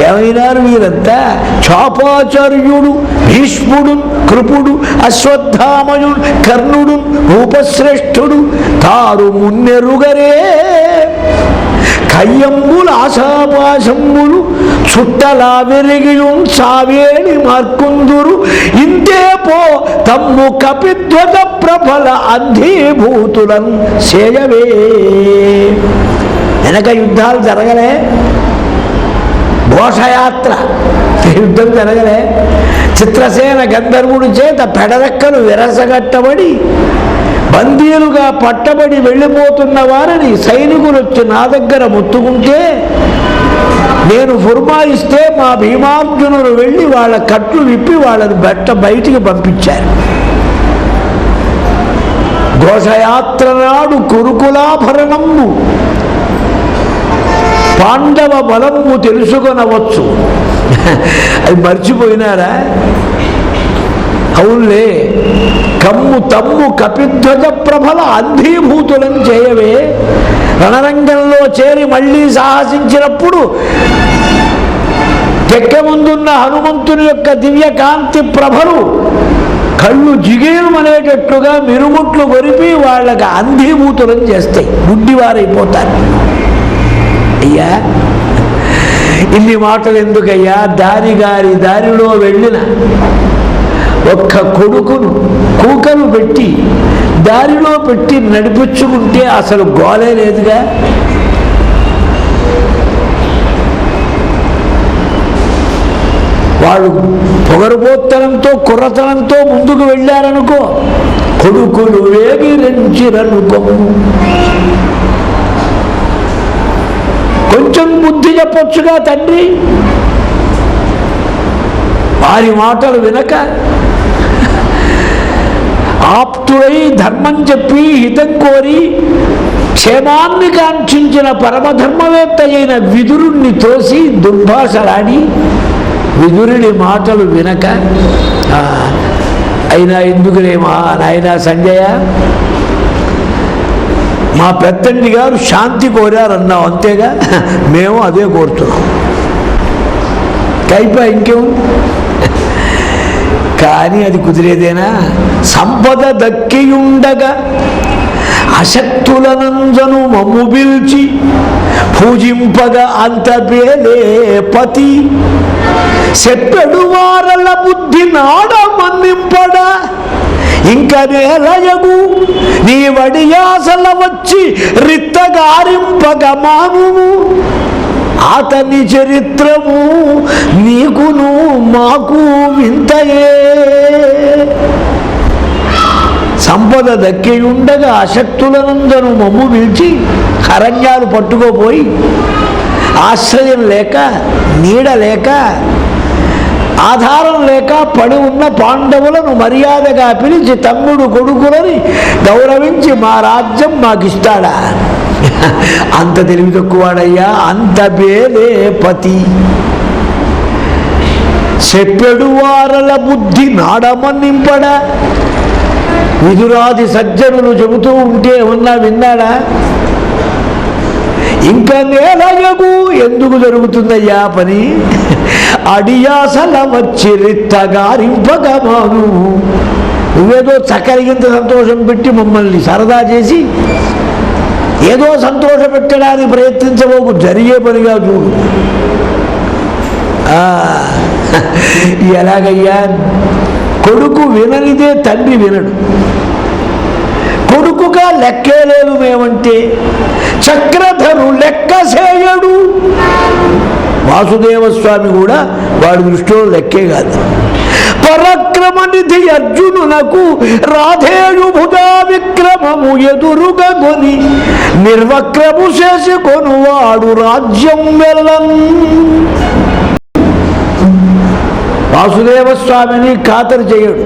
ఏమైనారు వీరంతా? చాపాచార్యుడు, భీష్ముడు, కృపుడు, అశ్వత్థామయుడు, కర్ణుడు, రూపశ్రేష్ఠుడు తారు మున్నెరుగరే. కయ్యంబులు ఆశాపాశంబులు చుట్టలా వెలిగియు సావేణి మార్కుందురు ఇంతే పో తమ్ము కపిధ్వజ ప్రబల అంధీభూతులను చేయవే. వెనక యుద్ధాలు జరగలే, ఘోషయాత్ర యుద్ధం జరగలే. చిత్రసేన గంధర్వుడి చేత పెడరెక్కలు విరసగట్టబడి బందీలుగా పట్టబడి వెళ్ళిపోతున్న వారిని సైనికులు వచ్చి నా దగ్గర ముత్తుకుంటే నేను ఫుర్మాయిస్తే మా భీమార్జునులు వెళ్ళి వాళ్ళ కట్లు విప్పి వాళ్ళని బయటికి పంపించారు. ఘోషయాత్ర నాడు కురుకులాభరణము పాండవ బలము తెలుసుకొనవచ్చు. అది మర్చిపోయినారా? అవునులే. కమ్ము తమ్ము కపిధ్వజ ప్రభల అంధీభూతులను చేయవే. రణరంగంలో చేరి మళ్ళీ సాహసించినప్పుడు తెక్క ముందున్న హనుమంతుని యొక్క దివ్యకాంతి ప్రభలు కళ్ళు జిగేమనేటట్లుగా మిరుముట్లు గొరిపి వాళ్ళకి అంధీభూతులను చేస్తాయి, గుడ్డివారైపోతారు. అయ్యా ఇన్ని మాటలు ఎందుకయ్యా? దారిలో వెళ్ళిన ఒక్క కొడుకును కూకలు పెట్టి దారిలో పెట్టి నడిపించుకుంటే అసలు గోలే లేదుగా. వాళ్ళు పొగరుబోత్తనంతో కుర్రతనంతో ముందుకు వెళ్ళారనుకో, కొడుకులు వేగిరించిరనుకో. కొంచెం బుద్ధి చెప్పొచ్చుగా తండ్రి. వారి మాటలు వినక ఆప్తుడై ధర్మం చెప్పి హితం కోరి క్షేమాన్ని కాంక్షించిన పరమధర్మవేత్త అయిన విదురుణ్ణి తోసి దుర్భాషలాడి విదురుని మాటలు వినక అయినా ఎందుకులేమా నాయనా సంజయ, మా పెద్దండి గారు శాంతి కోరారన్నావు అంతేగా, మేము అదే కోరుతున్నాం. కైపా ఇంకేం? కానీ అది కుదిరేదేనా? సంపద దక్కియుండగా అశక్తులనంజను మమ్ము పిల్చి పూజింపగా అంత పేలే పతి చెప్పెడు వారల బుద్ధి నాడ మన్నింపడా ఇంక నేలయగు నీ వడియాసల వచ్చి రిత్తగారింపగ మాను అతని చరిత్రము నీకును మాకు వింతయే. సంపద దక్కియుండగా అశక్తులనందను మమ్ము పిలిచి అరణ్యాలు పట్టుకోపోయి ఆశ్రయం లేక నీడ లేక ఆధారం లేక పడి ఉన్న పాండవులను మర్యాదగా పిలిచి తమ్ముడు కొడుకులని గౌరవించి మా రాజ్యం మాకిస్తాడా? అంత తెలివి తక్కువాడయ్యా, అంత పేలే పతి. చెప్పెడు వారల బుద్ధి నాడమన్నింపడా. విదురాది సజ్జనులు చెబుతూ ఉంటే ఉన్నా విన్నాడా? ఇంకా నేలయగు ఎందుకు జరుగుతుందయ్యా పని? అడియాసల వచ్చి రిత్తగారింపగమాను. నువ్వేదో చక్కరిగింత సంతోషం పెట్టి మమ్మల్ని సరదా చేసి ఏదో సంతోష పెట్టడానికి ప్రయత్నించబోకు, జరిగే పనిగా చూడు. ఎలాగయ్యా? కొడుకు విననిదే తండ్రి వినడు. కొడుకుగా లెక్కే లేదు మేమంటే, చక్రధరు లెక్క చేయడు. వాసుదేవస్వామి కూడా వాడి దృష్టిలో లెక్కే కాదు. పరాక్రమనిధి అర్జునునకు రాధేయు భుజా విక్రమము ఎదురుగా కొని నిర్వక్రము చేసుకొను వాడు రాజ్యం వెళ్ళన్. వాసుదేవస్వామిని ఖాతరు చేయడు.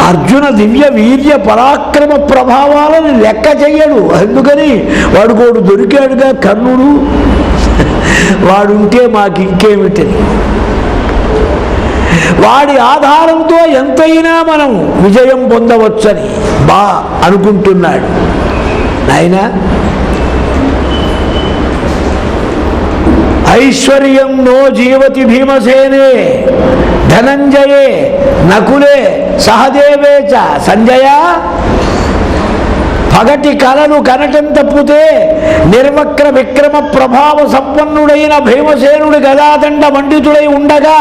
అర్జున దివ్య వీర్య పరాక్రమ ప్రభావాలను లెక్క చెయ్యడు. అందుకని వాడుకోడు దొరికాడుగా కర్ణుడు, వాడుంటే మాకింకేమిటని వాడి ఆధారంతో ఎంతైనా మనం విజయం పొందవచ్చని అనుకుంటున్నాడు. నాయనా, ఐశ్వర్యం నో జీవతి భీమసేనే ధనంజయే నకులే సహదేవే చ సంజయ. పగటి కలను కనటం తప్పితే నిర్వక్ర విక్రమ ప్రభావ సంపన్నుడైన భీమసేనుడి గదాదండ మండితుడై ఉండగా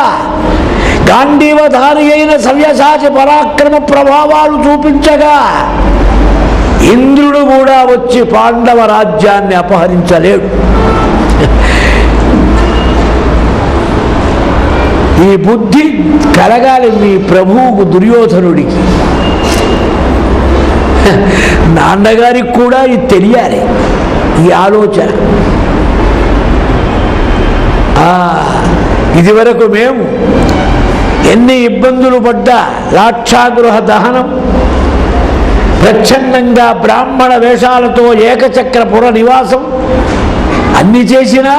గాంధీవధారి అయిన సవ్యసాచి పరాక్రమ ప్రభావాలు చూపించగా ఇంద్రుడు కూడా వచ్చి పాండవ రాజ్యాన్ని అపహరించలేడు. ఈ బుద్ధి కలగాలి మీ ప్రభువుకు, దుర్యోధనుడికి. నాన్నగారికి కూడా ఇది తెలియాలి, ఈ ఆలోచన. ఇదివరకు మేము ఎన్ని ఇబ్బందులు పడ్డా, లాక్షాగృహ దహనం, ప్రచ్ఛన్నంగా బ్రాహ్మణ వేషాలతో ఏకచక్ర పుర నివాసం అన్ని చేసినా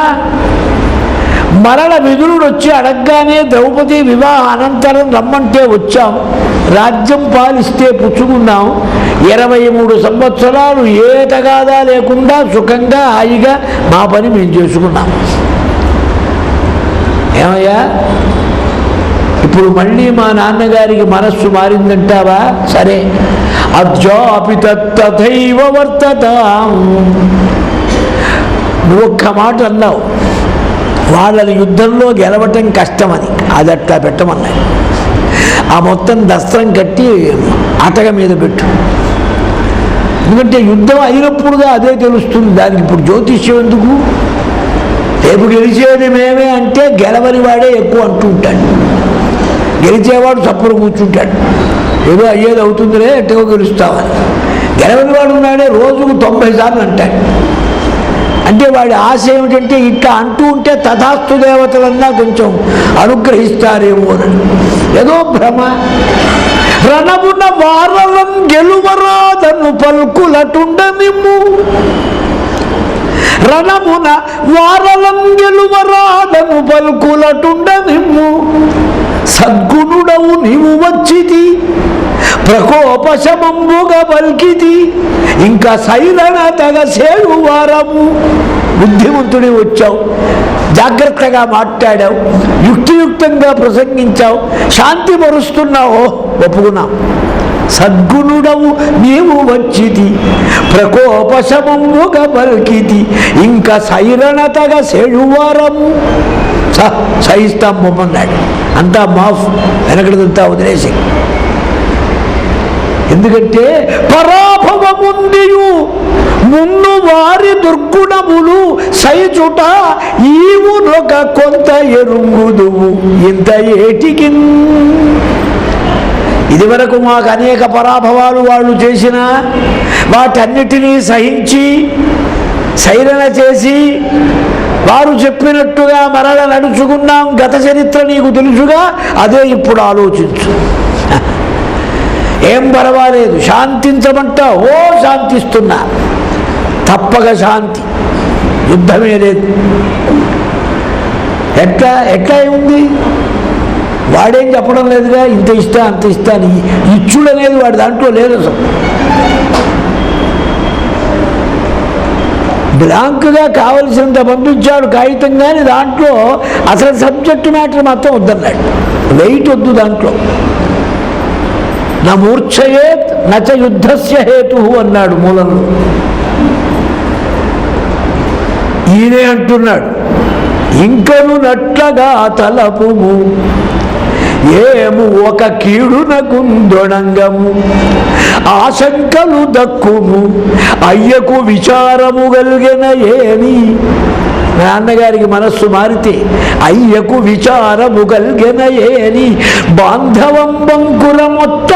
మరల విదురుడు వచ్చి అడగగానే ద్రౌపది వివాహ అనంతరం రమ్మంటే వచ్చాం, రాజ్యం పాలిస్తే పుచ్చుకున్నాం. 23 సంవత్సరాలు ఏ తగాదా లేకుండా సుఖంగా హాయిగా మా పని మేము చేసుకున్నాం. ఏమయ్యా, ఇప్పుడు మళ్ళీ మా నాన్నగారికి మనస్సు మారిందంటావా? సరే, అద్యాపి తథైవ వర్తతాం. నువ్వు ఒక్క మాట అన్నావు, వాళ్ళని యుద్ధంలో గెలవటం కష్టమని, అది అట్లా పెట్టమన్నాయి. ఆ మొత్తం దస్త్రం కట్టి అటక మీద పెట్టు. ఎందుకంటే యుద్ధం అయినప్పుడుగా అదే తెలుస్తుంది, దానికి ఇప్పుడు జ్యోతిష్యం ఎందుకు? రేపు గెలిచేది మేమే అంటే గెలవని వాడే ఎక్కువ అంటూ ఉంటాడు, గెలిచేవాడు చప్పుడు కూర్చుంటాడు. ఏదో అయ్యేది అవుతుందిలే, ఎట్టో గెలుస్తామని. గెలవని వాడు ఉన్నాడే రోజుకు 90 సార్లు అంటాడు. అంటే వాడి ఆశ ఏమిటంటే ఇట్లా అంటూ ఉంటే తథాస్తు దేవతలన్నా కొంచెం అనుగ్రహిస్తారేమో అని ఏదో భ్రమ. రణమున వారలం గెలువరాదను పలుకులటుండ నిమ్ము, రణమున వారలం గెలువరాదను పలుకులటుండ నిమ్ము. సద్గుణుడవు నీవు వచ్చితి ప్రకోపశమంబుగా పలికితి, ఇంకా సైరణ తగ సేడు వారము. బుద్ధిమంతుడి వచ్చావు, జాగ్రత్తగా మాట్లాడావు, యుక్తియుక్తంగా ప్రసంగించావు, శాంతి పరుస్తున్నావు, ఒప్పుకున్నావు. సద్గుణుడవు నీవు వచ్చితి ప్రకోపశమంబుగా పలికితి, ఇంకా సైరణ తగ సేడువారము. సహిస్తాం పొమ్మన్నాడు. అంతా మాఫ్, వెనకటిదంతా వదిలేసి. ఎందుకంటే పరాభవముందియు మున్ను వారి దుర్గుణములు సైచుట ఈవునొక కొంత ఎరుంగుదువు ఇంత ఏటికి. ఇదివరకు మాకు అనేక పరాభవాలు వాళ్ళు చేసిన వాటన్నిటినీ సహించి సైరణ చేసి వారు చెప్పినట్టుగా మరల నడుచుకున్నాం. గత చరిత్ర నీకు తెలుసుగా, అదే ఇప్పుడు ఆలోచించు. ఏం పర్వాలేదు, శాంతించమంటా, ఓ శాంతిస్తున్నా, తప్పక శాంతి, యుద్ధమే లేదు. ఎట్లా ఉంది? వాడేం చెప్పడం లేదుగా, ఇంత ఇష్టా అంత ఇష్టా అని. ఇచ్చుడు అనేది వాడి దాంట్లో లేదు అసలు. బ్లాంక్గా కావలసినంత పంపించాడు కాగితం, కానీ దాంట్లో అసలు సబ్జెక్టు మ్యాటర్ మాత్రం వద్దన్నాడు. వెయిట్ వద్దు దాంట్లో. నా మూర్ఛయేత్ నచ యుద్ధస్య హేతు అన్నాడు మూలంలో. ఈయనే అంటున్నాడు, ఇంకను నట్లగా తలపుము ఏము ఒక కీడునకుందొణంగము ఆశంకలు దక్కును అయ్యకు విచారము గల్గెన ఏమి. నాన్నగారికి మనస్సు మారితే అయ్యకు విచారము గల్గెన ఏని బాంధవం బంకుల మొత్త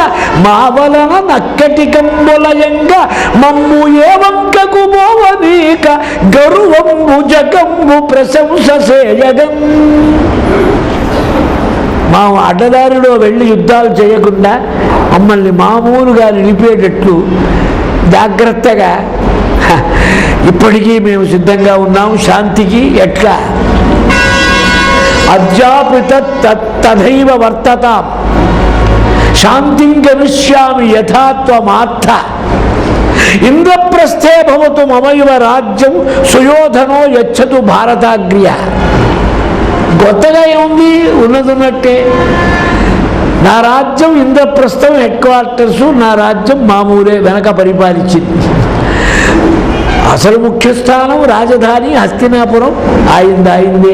మా వలన నక్కటి కంబులయంగా మమ్ము ఏ వంకకు మోవనీక గరువంబు జగంబు ప్రశంస సేయగం. మా అడ్డదారిలో వెళ్ళి యుద్ధాలు చేయకుండా మమ్మల్ని మామూలుగా నిలిపేటట్లు జాగ్రత్తగా ఇప్పటికీ మేము సిద్ధంగా ఉన్నాం శాంతికి. ఎట్లా అద్యాపిత తథైవ వర్తతాం శాంతిం గమిష్యామి యథాత్వమార్థ ఇంద్రప్రస్థే భవతు మమైవ రాజ్యం సుయోధనో యచ్చతు భారతాగ్ర్య. కొత్తగా ఏముంది, ఉన్నదున్నట్టే. నా రాజ్యం ఇంద్రప్రస్థం హెడ్ క్వార్టర్సు, నా రాజ్యం మామూలే వెనక పరిపాలించింది. అసలు ముఖ్య స్థానం రాజధాని హస్తినాపురం ఆయిందే.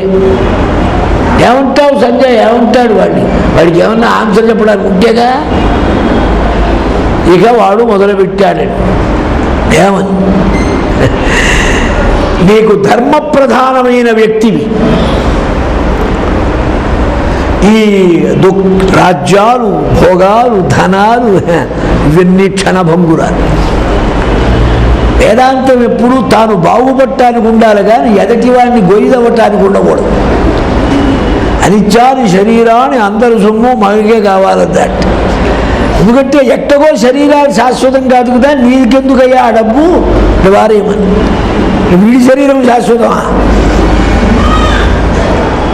ఏమంటావు సంజయ్, ఏమంటాడు వాడికి ఏమన్నా ఆన్సర్ చెప్పడానికి ఉంటేగా. ఇక వాడు మొదలుపెట్టాడు ఏమని, నీకు ధర్మప్రధానమైన వ్యక్తివి, ఈ రాజ్యాలు భోగాలు ధనాలు ఇవన్నీ క్షణభంగురాలు. వేదాంతం ఎప్పుడూ తాను బాగుపడటానికి ఉండాలి కానీ ఎదటి వాడిని గొయ్యదవ్వటానికి ఉండకూడదు. అనిత్యాని శరీరాన్ని అందరి సొమ్ము మగకే కావాలన్నట్టు. ఎందుకంటే ఎట్టగో శరీరాలు శాశ్వతం కాదు కదా, నీకెందుకయ్యా ఆ డబ్బు వారేమని. వీడి శరీరం శాశ్వతమా?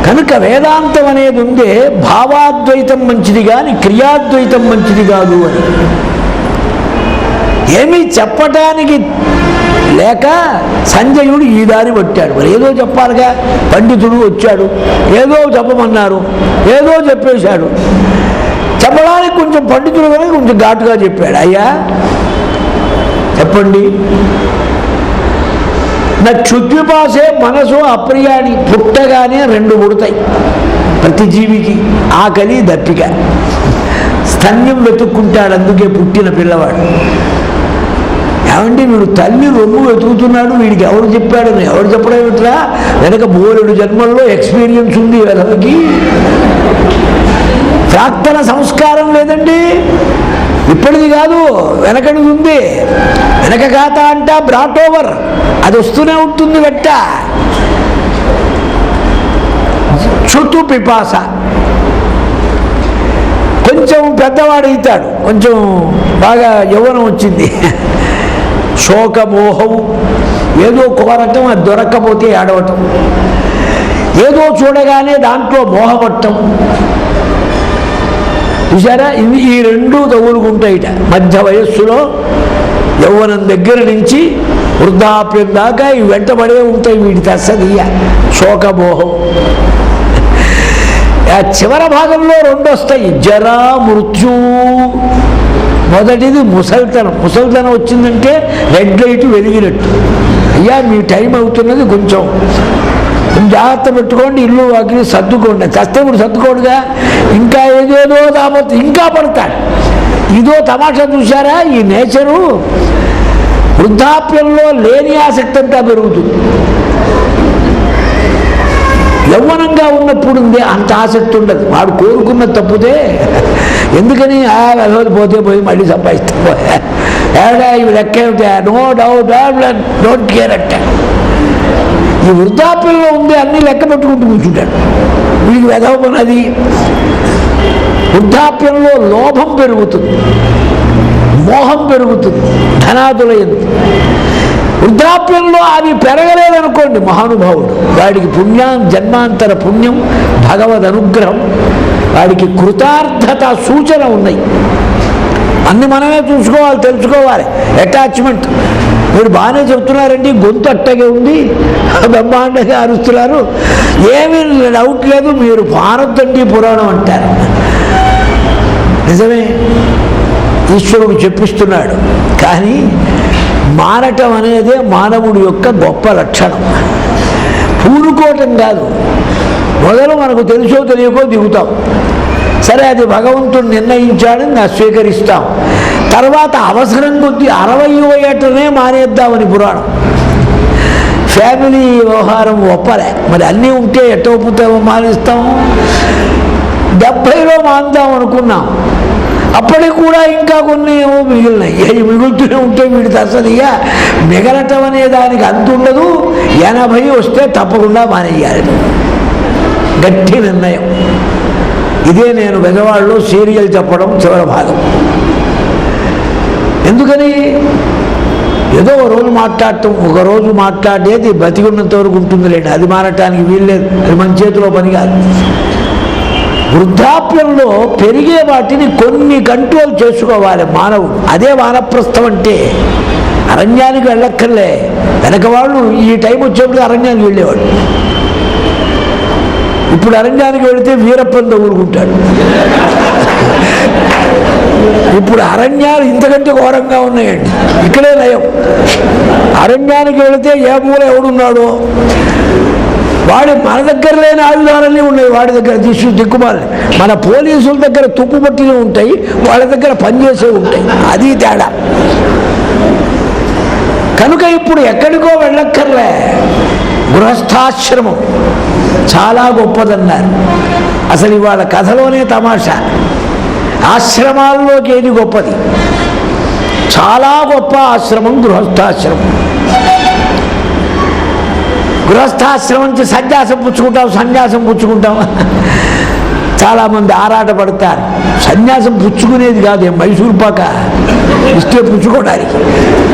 కనుక వేదాంతం అనేది ఉందే భావాద్వైతం మంచిది కానీ క్రియాద్వైతం మంచిది కాదు అని. ఏమీ చెప్పటానికి లేక సంజయుడు ఈ దారి పట్టాడు. మరి ఏదో చెప్పాలిగా, పండితుడు వచ్చాడు, ఏదో చెప్పమన్నారు, ఏదో చెప్పేశాడు. చెప్పడానికి కొంచెం పండితుడు కానీ కొంచెం ఘాటుగా చెప్పాడు. అయ్యా చెప్పండి, నా క్షుద్విపాసే మనసు అప్రియాని. పుట్టగానే రెండు పుడతాయి ప్రతి జీవికి, ఆకలి దప్పిక. స్తన్యం వెతుక్కుంటాడు, అందుకే పుట్టిన పిల్లవాడు. ఏమంటే వీడు తల్లి రొమ్ము వెతుకుతున్నాడు, వీడికి ఎవరు చెప్పాడు? ఎవరు చెప్పడం ఏమిట్రా, వెనక 3 జన్మల్లో ఎక్స్పీరియన్స్ ఉంది వెనకకి. ప్రాక్తన సంస్కారం లేదండి, ఇప్పటిది కాదు వెనకడిది ఉంది. వెనక ఖాతా అంట బ్రాట్ ఓవర్, అది వస్తూనే ఉంటుంది వెట్ట. చుట్టూ పిపాస, కొంచెం పెద్దవాడు అవుతాడు, కొంచెం బాగా యవ్వనం వచ్చింది. శోకమోహం, ఏదో కోరటం, అది దొరక్కపోతే ఏడవటం, ఏదో చూడగానే దాంట్లో మోహపట్టం. చూసారా, ఇవి ఈ రెండు తగులుకుంటాయిట మధ్య వయస్సులో. యవ్వనం దగ్గర నుంచి వృద్ధాప్యం దాకా ఇవి వెంటబడే ఉంటాయి. వీటి తస్సదీయ శోకమోహం. ఆ చివరి భాగంలో 2 వస్తాయి, జరా మృత్యు. మొదటిది ముసల్తనం వచ్చిందంటే రెడ్ లైట్ వెలిగినట్టు. అయ్యా మీ టైం అవుతున్నది, కొంచెం జాగ్రత్త పెట్టుకోండి, ఇల్లు వాకిలి సర్దుకోండి. చస్తే ఇప్పుడు సర్దుకోడుగా, ఇంకా ఏదేదో దాపత్తు ఇంకా పడతాడు. ఇదో తమాషా చూసారా, ఈ నేచరు వృద్ధాప్యంలో లేని ఆసక్తి అంతా పెరుగుతుంది. యవ్వనంగా ఉన్నప్పుడు ఉంది అంత ఆసక్తి ఉండదు, వాడు కోరుకున్న తప్పుతే. ఎందుకని పోతే పోయి మళ్ళీ సంపాదిస్తా ఏడా ఇవి లెక్క ఏమిటా, నో డౌట్ డోంట్ కేర్ అంటే. ఈ వృద్ధాప్యంలో ఉంది అన్ని లెక్క పెట్టుకుంటూ కూర్చుంటాడు. వీడికి వెదవన్నది. వృద్ధాప్యంలో లోభం పెరుగుతుంది, మోహం పెరుగుతుంది, ధనాదులయందు. వృద్ధాప్యంలో అవి పెరగలేదనుకోండి, మహానుభావుడు వాడికి పుణ్యం, జన్మాంతర పుణ్యం, భగవద్ అనుగ్రహం, వాడికి కృతార్థత సూచన ఉన్నాయి. అన్ని మనమే చూసుకోవాలి, తెలుసుకోవాలి. అటాచ్మెంట్ మీరు బాగానే చెప్తున్నారండి, గొంతు అట్టగే ఉంది, బ్రహ్మాండంగా అరుస్తున్నారు, ఏమీ డౌట్ లేదు, మీరు భారతండి పురాణం అంటారు. నిజమే, ఈశ్వరుడు చెప్పిస్తున్నాడు. కానీ మారటం అనేదే మానవుడి యొక్క గొప్ప లక్షణం. పూనుకోవటం కాదు. మొదలు మనకు తెలుసో తెలియకో దిగుతాం, సరే అది భగవంతుడు నిర్ణయించాడని స్వీకరిస్తాం. తర్వాత అవసరం కొద్దీ 60వ ఏటనే మానేద్దామని పురాణం. ఫ్యామిలీ వ్యవహారం ఒప్పలే, మరి అన్నీ ఉంటే ఎట్ట ఒప్పుతామో మానేస్తాము. 70లో మాందాం అనుకున్నాం, అప్పటికి కూడా ఇంకా కొన్ని ఏమో మిగిలినాయి. ఏది మిగులుతూనే ఉంటే వీడికి అసలు ఇక మిగలటం అనే దానికి అంత ఉండదు. 80 వస్తే తప్పకుండా మానేయాలి, గట్టి నిర్ణయం. ఇదే నేను బెజవాడలో సీరియల్ చెప్పడం చివరి భాగం. ఎందుకని ఏదో ఒక రోజు మాట్లాడటం, ఒక రోజు మాట్లాడేది బతికున్నంత వరకు ఉంటుంది లేండి, అది మారటానికి వీల్లేదు, అది మన చేతిలో పని కాదు. వృద్ధాప్యంలో పెరిగే వాటిని కొన్ని కంట్రోల్ చేసుకోవాలి మానవుడు. అదే వానప్రస్థం అంటే. అరణ్యానికి వెళ్ళక్కర్లే, వెనక వాళ్ళు ఈ టైం వచ్చేప్పుడు అరణ్యానికి వెళ్ళేవాడు. ఇప్పుడు అరణ్యానికి వెళితే వీరప్పని తగులుకుంటాడు. ఇప్పుడు అరణ్యాలు ఇంతకంటే ఘోరంగా ఉన్నాయండి, ఇక్కడే నయం. అరణ్యానికి వెళితే ఏ మూల ఎవడున్నాడో వాడి, మన దగ్గర లేని ఆయుధాలన్నీ ఉన్నాయి వాడి దగ్గర. దిక్కుమాలి మన పోలీసుల దగ్గర తుప్పుపట్టిలు ఉంటాయి, వాళ్ళ దగ్గర పనిచేసే ఉంటాయి, అది తేడా. కనుక ఇప్పుడు ఎక్కడికో వెళ్ళక్కర్లే, గృహస్థాశ్రమం చాలా గొప్పదన్నారు. అసలు ఇవాళ కథలోనే తమాషా, ఆశ్రమాల్లోకి ఏది గొప్పది? చాలా గొప్ప ఆశ్రమం గృహస్థాశ్రమం. గృహస్థాశ్రమం నుంచి సన్యాసం పుచ్చుకుంటాం, సన్యాసం పుచ్చుకుంటాం. చాలామంది ఆరాట పడతారు. సన్యాసం పుచ్చుకునేది కాదు, మైసూరు పాక ఇస్తే పుచ్చుకోవడానికి.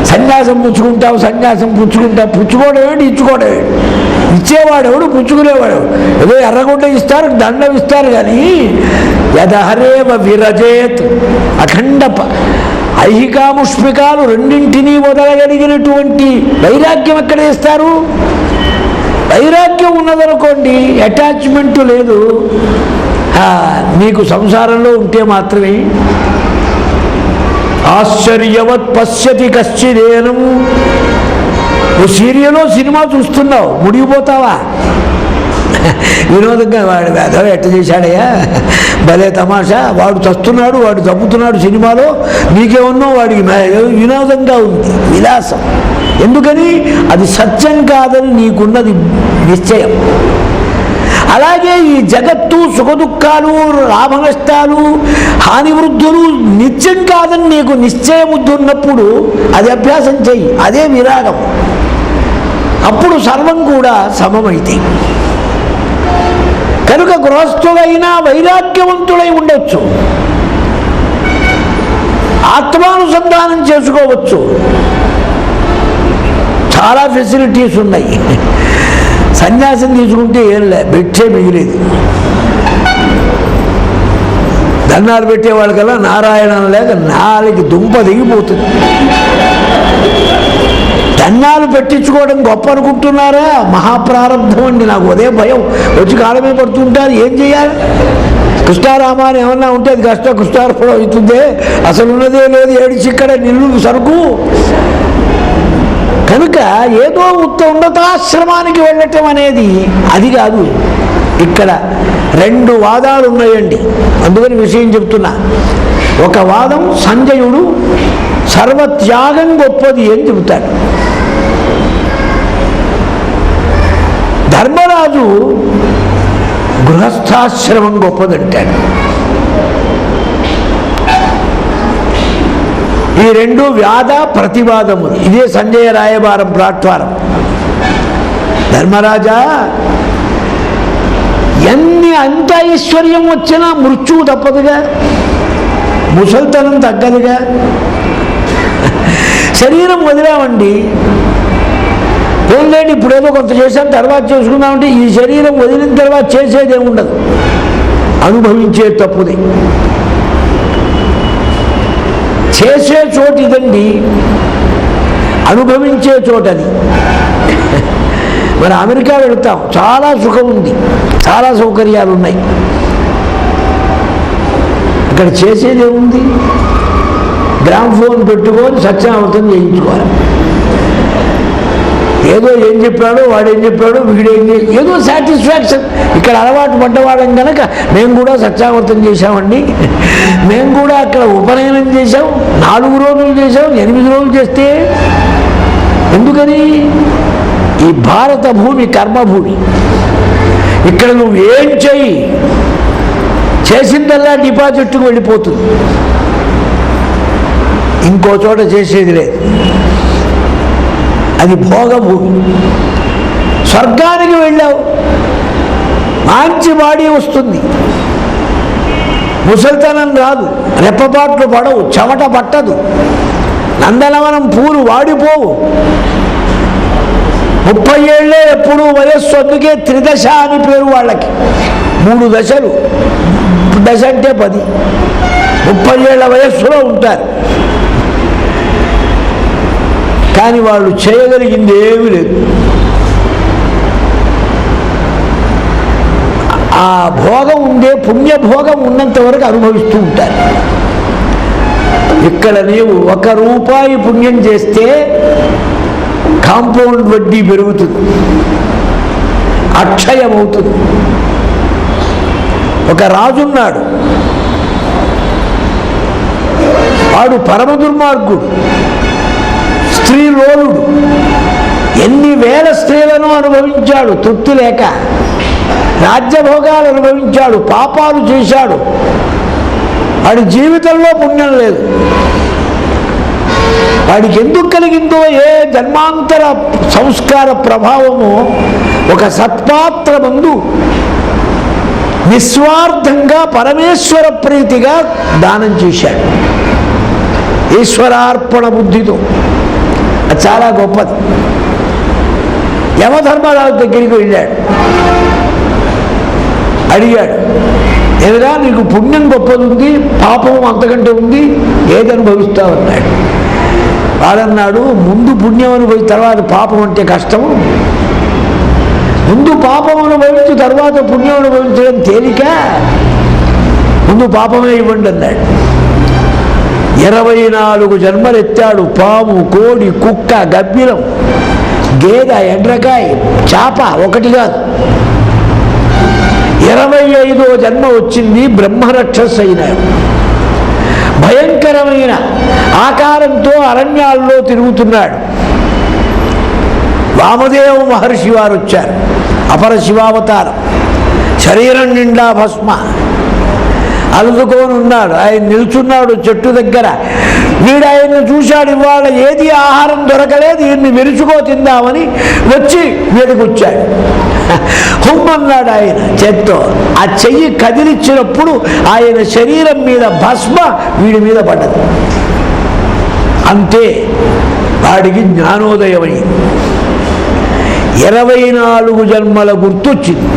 సన్యాసం పుచ్చుకుంటాం, సన్యాసం పుచ్చుకుంటాం. పుచ్చుకోవడం ఏంటి, ఇచ్చుకోవడం ఏంటి? ఇచ్చేవాడెవడు, పుచ్చుకునేవాడు ఏదో ఎర్రగుడ్డ ఇస్తారు, దండం ఇస్తారు. కానీ యదహరేవ విరజేత్, అఖండ ఐహికాముష్మికాలు రెండింటినీ వదలగలిగినటువంటి వైరాగ్యం ఎక్కడ వేస్తారు? వైరాగ్యం ఉన్నదనుకోండి, అటాచ్మెంట్ లేదు, నీకు సంసారంలో ఉంటే మాత్రమే. ఆశ్చర్యవత్ పశ్యతి కశ్చిదేనం. నువ్వు సీరియలో సినిమా చూస్తున్నావు, ముడిగిపోతావా? వినోదంగా వాడు వేదవ ఎట్ట చేశాడయ్యా, భలే తమాషా, వాడు చస్తున్నాడు, వాడు చంపుతున్నాడు సినిమాలో, నీకేమన్నా వాడికి వినోదంగా ఉంది, విలాసం. ఎందుకని? అది సత్యం కాదని నీకున్నది నిశ్చయం. అలాగే ఈ జగత్తు సుఖదుఖాలు, లాభనష్టాలు, హానివృద్ధులు నిత్యం కాదని నీకు నిశ్చయబుద్ధి ఉన్నప్పుడు అది అభ్యాసం చెయ్యి, అదే విరాగం. అప్పుడు సర్వం కూడా సమమైతే. కనుక గృహస్థులైనా వైరాగ్యవంతులై ఉండొచ్చు, ఆత్మానుసంధానం చేసుకోవచ్చు, చాలా ఫెసిలిటీస్ ఉన్నాయి. సన్యాసం తీసుకుంటే ఏం లే, బెట్టే మిగిలేదు. దండాలు పెట్టే వాళ్ళకల్లా నారాయణం లేక నాలుగు దుంప దిగిపోతుంది. దండాలు పెట్టించుకోవడం గొప్ప అనుకుంటున్నారా? మహాప్రారంభం అండి. నాకు అదే భయం, వచ్చి కాలమే పడుతుంటారు, ఏం చేయాలి? కృష్ణారామాని ఏమన్నా ఉంటే అది కష్టం, కృష్ణార్పణం అవుతుందే, అసలు ఉన్నదే లేదు, ఏడిచి ఇక్కడ నిల్లు సరుకు. కనుక ఏదో ఉన్నతాశ్రమానికి వెళ్ళటం అనేది అది కాదు. ఇక్కడ రెండు వాదాలు ఉన్నాయండి, అందుకని విషయం చెప్తున్నా. ఒక వాదం సంజయుడు సర్వత్యాగం గొప్పది అని చెబుతాడు. ధర్మరాజు గృహస్థాశ్రమం గొప్పదంటాడు. ఈ రెండు వ్యాధ ప్రతివాదము. ఇదే సంజయ రాయబారం ప్లాట్ఫారం. ధర్మరాజా, అంత ఐశ్వర్యం వచ్చినా మృత్యువు తప్పదుగా, ముసల్తనం తగ్గదుగా. శరీరం వదిలామండి, పోన్లేండి ఇప్పుడేదో కొంత చేసాం తర్వాత చేసుకుందామంటే ఈ శరీరం వదిలిన తర్వాత చేసేదేముండదు, అనుభవించే తప్పుది. చేసే చోటు ఇదండి, అనుభవించే చోటది. మరి అమెరికా వెళతాం, చాలా సుఖం ఉంది, చాలా సౌకర్యాలు ఉన్నాయి. ఇక్కడ చేసేది ఏముంది? గ్రామ్ ఫోన్ పెట్టుకొని సత్యావతం చేయించుకోవాలి. ఏదో ఏం చెప్పాడో వాడేం చెప్పాడో వీడేం ఏదో సాటిస్ఫాక్షన్. ఇక్కడ అలవాటు పడ్డవాళ్ళం కనుక మేము కూడా సత్యావర్తం చేశామండి, మేము కూడా అక్కడ ఉపనయనం చేశాం, 4 రోజులు చేశాం, 8 రోజులు చేస్తే ఎందుకని? ఈ భారత భూమి కర్మభూమి. ఇక్కడ నువ్వు ఏం చెయ్యి, చేసిందల్లా డిపాజిట్కు వెళ్ళిపోతుంది, ఇంకో చోట చేసేది లేదు. అది భోగభూమి. స్వర్గానికి వెళ్ళావు, మంచి బాడీ వస్తుంది, ముసలితనం రాదు, రెప్పపాట్లు పడవు, చెమట పట్టదు, నందనవనం పూలు వాడిపోవు, 30 ఏళ్ళే ఎప్పుడు వయస్సు. అందుకే త్రిదశ అని పేరు వాళ్ళకి. 3 దశలు, దశ అంటే 10, 30 ఏళ్ల వయస్సులో ఉంటారు. కానీ వాళ్ళు చేయగలిగింది ఏమీ లేదు. ఆ భోగం ఉండే పుణ్యభోగం ఉన్నంత వరకు అనుభవిస్తూ ఉంటారు. ఇక్కడ నీవు 1 రూపాయి పుణ్యం చేస్తే కాంపౌండ్ వడ్డీ పెరుగుతుంది, అక్షయమవుతుంది. ఒక రాజున్నాడు, వాడు పరమ దుర్మార్గుడు, స్త్రీ లోలుడు. ఎన్ని వేల స్త్రీలను అనుభవించాడు తృప్తి లేక, రాజ్యభోగాలు అనుభవించాడు, పాపాలు చేశాడు. వాడి జీవితంలో పుణ్యం లేదు. వాడికి ఎందుకు కలిగిందో ఏ జన్మాంతర సంస్కార ప్రభావము, ఒక సత్పాత్ర ముందు నిస్వార్థంగా పరమేశ్వర ప్రీతిగా దానం చేశాడు, ఈశ్వరార్పణ బుద్ధితో. అది చాలా గొప్పది. యమధర్మరాజు దగ్గరికి వెళ్ళాడు, అడిగాడు, ఏదైనా నీకు పుణ్యం గొప్పది ఉంది, పాపం అంతకంటే ఉంది, ఏది అనుభవిస్తావన్నాడు. వాడన్నాడు, ముందు పుణ్యం అనుభవి తర్వాత పాపం అంటే కష్టము, ముందు పాపం అనుభవించి తర్వాత పుణ్యం అనుభవించడం తేలిక, ముందు పాపమే ఇవ్వండి అన్నాడు. 24 జన్మలెత్తాడు. పాము, కోడి, కుక్క, గబ్బిలం, గేదె, ఎండ్రకాయ, చేప, ఒకటి కాదు. 25వ జన్మ వచ్చింది, బ్రహ్మరక్షస్ అయినాడు. భయంకరమైన ఆకారంతో అరణ్యాల్లో తిరుగుతున్నాడు. వామదేవ మహర్షి వారు వచ్చారు, అపర శివావతారం, శరీరం నిండా భస్మ, అలుదుకొని ఉన్నాడు. ఆయన నిల్చున్నాడు చెట్టు దగ్గర. వీడు ఆయన్ని చూశాడు, ఇవాళ ఏది ఆహారం దొరకలేదు, ఈయన్ని విరుచుకో తిందామని వచ్చి వేడికొచ్చాడు. హుమ్మన్నాడు ఆయన చేత్తో. ఆ చెయ్యి కదిలిచ్చినప్పుడు ఆయన శరీరం మీద భస్మ వీడి మీద పడ్డది. అంతే, వాడికి జ్ఞానోదయమైంది. 24 జన్మల గుర్తొచ్చింది.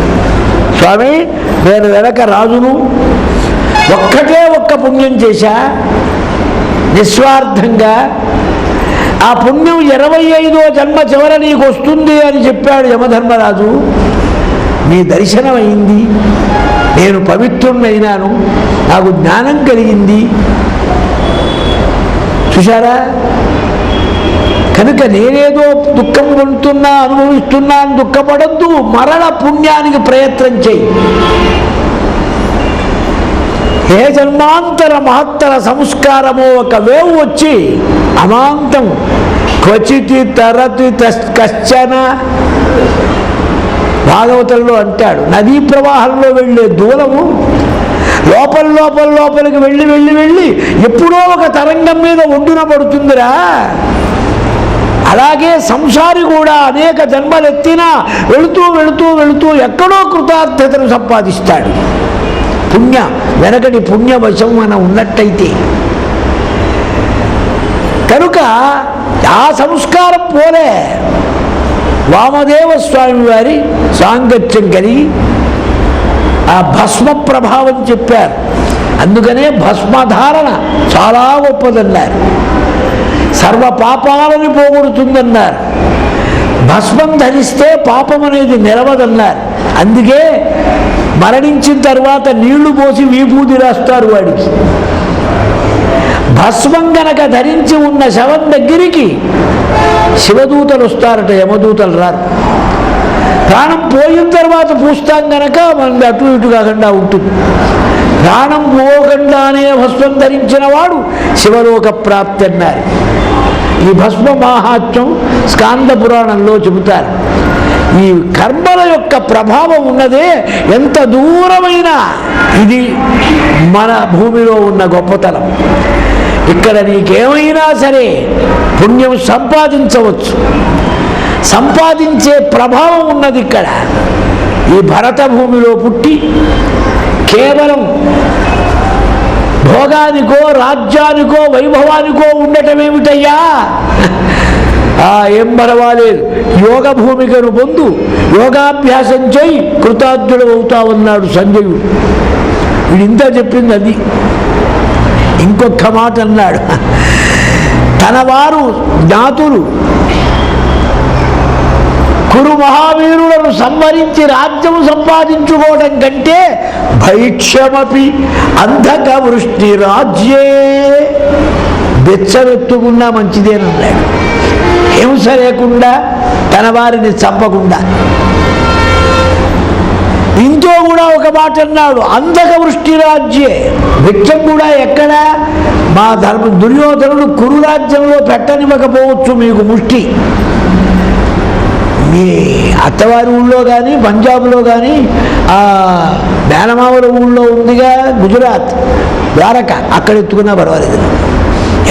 స్వామి, నేను వెనక రాజును, ఒక్క పుణ్యం చేశా నిస్వార్థంగా. ఆ పుణ్యం 25వ జన్మ చివర నీకు వస్తుంది అని చెప్పాడు యమధర్మరాజు. నీ దర్శనం అయింది, నేను పవిత్రుణ్ణైనాను, నాకు జ్ఞానం కలిగింది. చూశారా? కనుక నేనేదో దుఃఖం పొందుతున్నా, అనుభవిస్తున్నా అని దుఃఖపడద్దు, మరణ పుణ్యానికి ప్రయత్నం చేయి. ఏ జన్మాంతర మహత్తర సంస్కారమో ఒక వేవు వచ్చి అమాంతం క్వచితి తరతి కశ్చన. భాగవతంలో అంటాడు, నదీ ప్రవాహంలో వెళ్ళే దూలము లోపలికి వెళ్ళి వెళ్ళి వెళ్ళి ఎప్పుడో ఒక తరంగం మీద ఒడ్డున పడుతుందిరా. అలాగే సంసారి కూడా అనేక జన్మలెత్తినా వెళుతూ వెళుతూ వెళుతూ ఎక్కడో కృతార్థతను సంపాదిస్తాడు. వెనకటి పుణ్యవశం మనం ఉన్నట్టయితే. కనుక ఆ సంస్కారం పోలే. వామదేవ స్వామి వారి సాంగత్యం కలిగి ఆ భస్మ ప్రభావం చెప్పారు. అందుకనే భస్మధారణ చాలా గొప్పదన్నారు. సర్వ పాపాలను పోగొడుతుందన్నారు. భస్మం ధరిస్తే పాపం అనేది నిలవదన్నారు. అందుకే మరణించిన తర్వాత నీళ్లు పోసి విభూది రాస్తారు వాడికి. భస్మం గనక ధరించి ఉన్న శవం దగ్గరికి శివదూతలు వస్తారట, యమదూతలు రారు. ప్రాణం పోయిన తర్వాత పూస్తాం కనుక మనకి అటు ఇటు కాకుండా ఉంటుంది. ప్రాణం పోకుండానే భస్మం ధరించిన వాడు శివలోక ప్రాప్తి అన్నారు. ఈ భస్మ మాహాత్మ్యం స్కాంద పురాణంలో చెబుతారు. ఈ కర్మల యొక్క ప్రభావం ఉన్నదే ఎంత దూరమైనా ఇది మన భూమిలో ఉన్న గొప్పతనం. ఇక్కడ నీకేమైనా సరే పుణ్యం సంపాదించవచ్చు, సంపాదించే ప్రభావం ఉన్నది ఇక్కడ. ఈ భరత భూమిలో పుట్టి కేవలం భోగానికో రాజ్యానికో వైభవానికో ఉండటమేమిటయ్యా? ఏం పర్వాలేదు, యోగ భూమికను పొందు, యోగాభ్యాసం చేయి, కృతార్థుడు అవుతావన్నాడు సంజయుడు. వీడింత చెప్పింది అది. ఇంకొక మాట అన్నాడు, తన వారు జ్ఞాతులు కురు మహావీరులను సంవరించి రాజ్యము సంపాదించుకోవడం కంటే భైక్ష్యమపి అంధక వృష్టి రాజ్యే, బెచ్చమెత్తుకున్నా మంచిదేనన్నాడు. హింస లేకుండా, తన వారిని చంపకుండా. ఇంతో కూడా ఒక మాట అన్నాడు, అంధక వృష్టి రాజ్యే, భిక్షం కూడా ఎక్కడ? మా దుర్యోధనుడు కురు రాజ్యంలో పెట్టనివ్వకపోవచ్చు మీకు ముష్టి, మీ అత్తవారి ఊళ్ళో కానీ పంజాబ్లో కానీ ఆ మేనమావుల ఊళ్ళో ఉందిగా గుజరాత్, ద్వారక, అక్కడ ఎత్తుకున్నా పర్వాలేదు.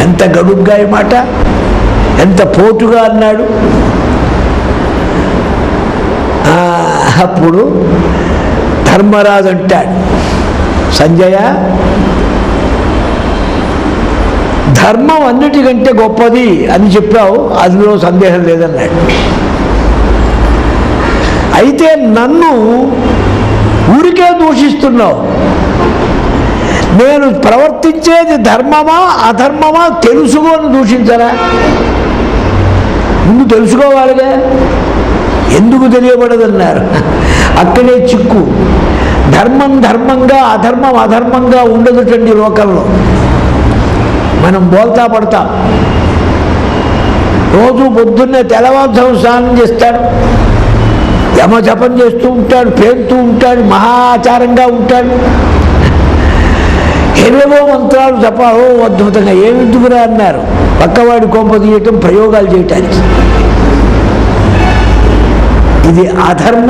ఎంత గడుగ్గా ఈ మాట, ఎంత పోటుగా అన్నాడు. అప్పుడు ధర్మరాజు అంటాడు, సంజయ, ధర్మం అన్నిటికంటే గొప్పది అని చెప్పావు, అందులో సందేహం లేదన్నాడు. అయితే నన్ను ఊరికే దూషిస్తున్నావు, నేను ప్రవర్తించేది ధర్మమా అధర్మమా తెలుసుకొని దూషించరా? ముందు తెలుసుకోవాలిగా. ఎందుకు తెలియబడదన్నారు? అక్కడే చిక్కు. ధర్మం ధర్మంగా, అధర్మం అధర్మంగా ఉండదుటండి లోకంలో. మనం బోల్తా పడతాం. రోజు పొద్దున్నే తెల్లవారుజాము స్నానం చేస్తాడు, యమ జపం చేస్తూ ఉంటాడు, పేరుతూ ఉంటాడు, మహాచారంగా ఉంటాడు, ఏవేవో మంత్రాలు జపాలో అద్భుతంగా. ఏమిద్దుకురా అన్నారు, పక్కవాడి కొంప తీయటం, ప్రయోగాలు చేయటానికి. ఇది అధర్మం.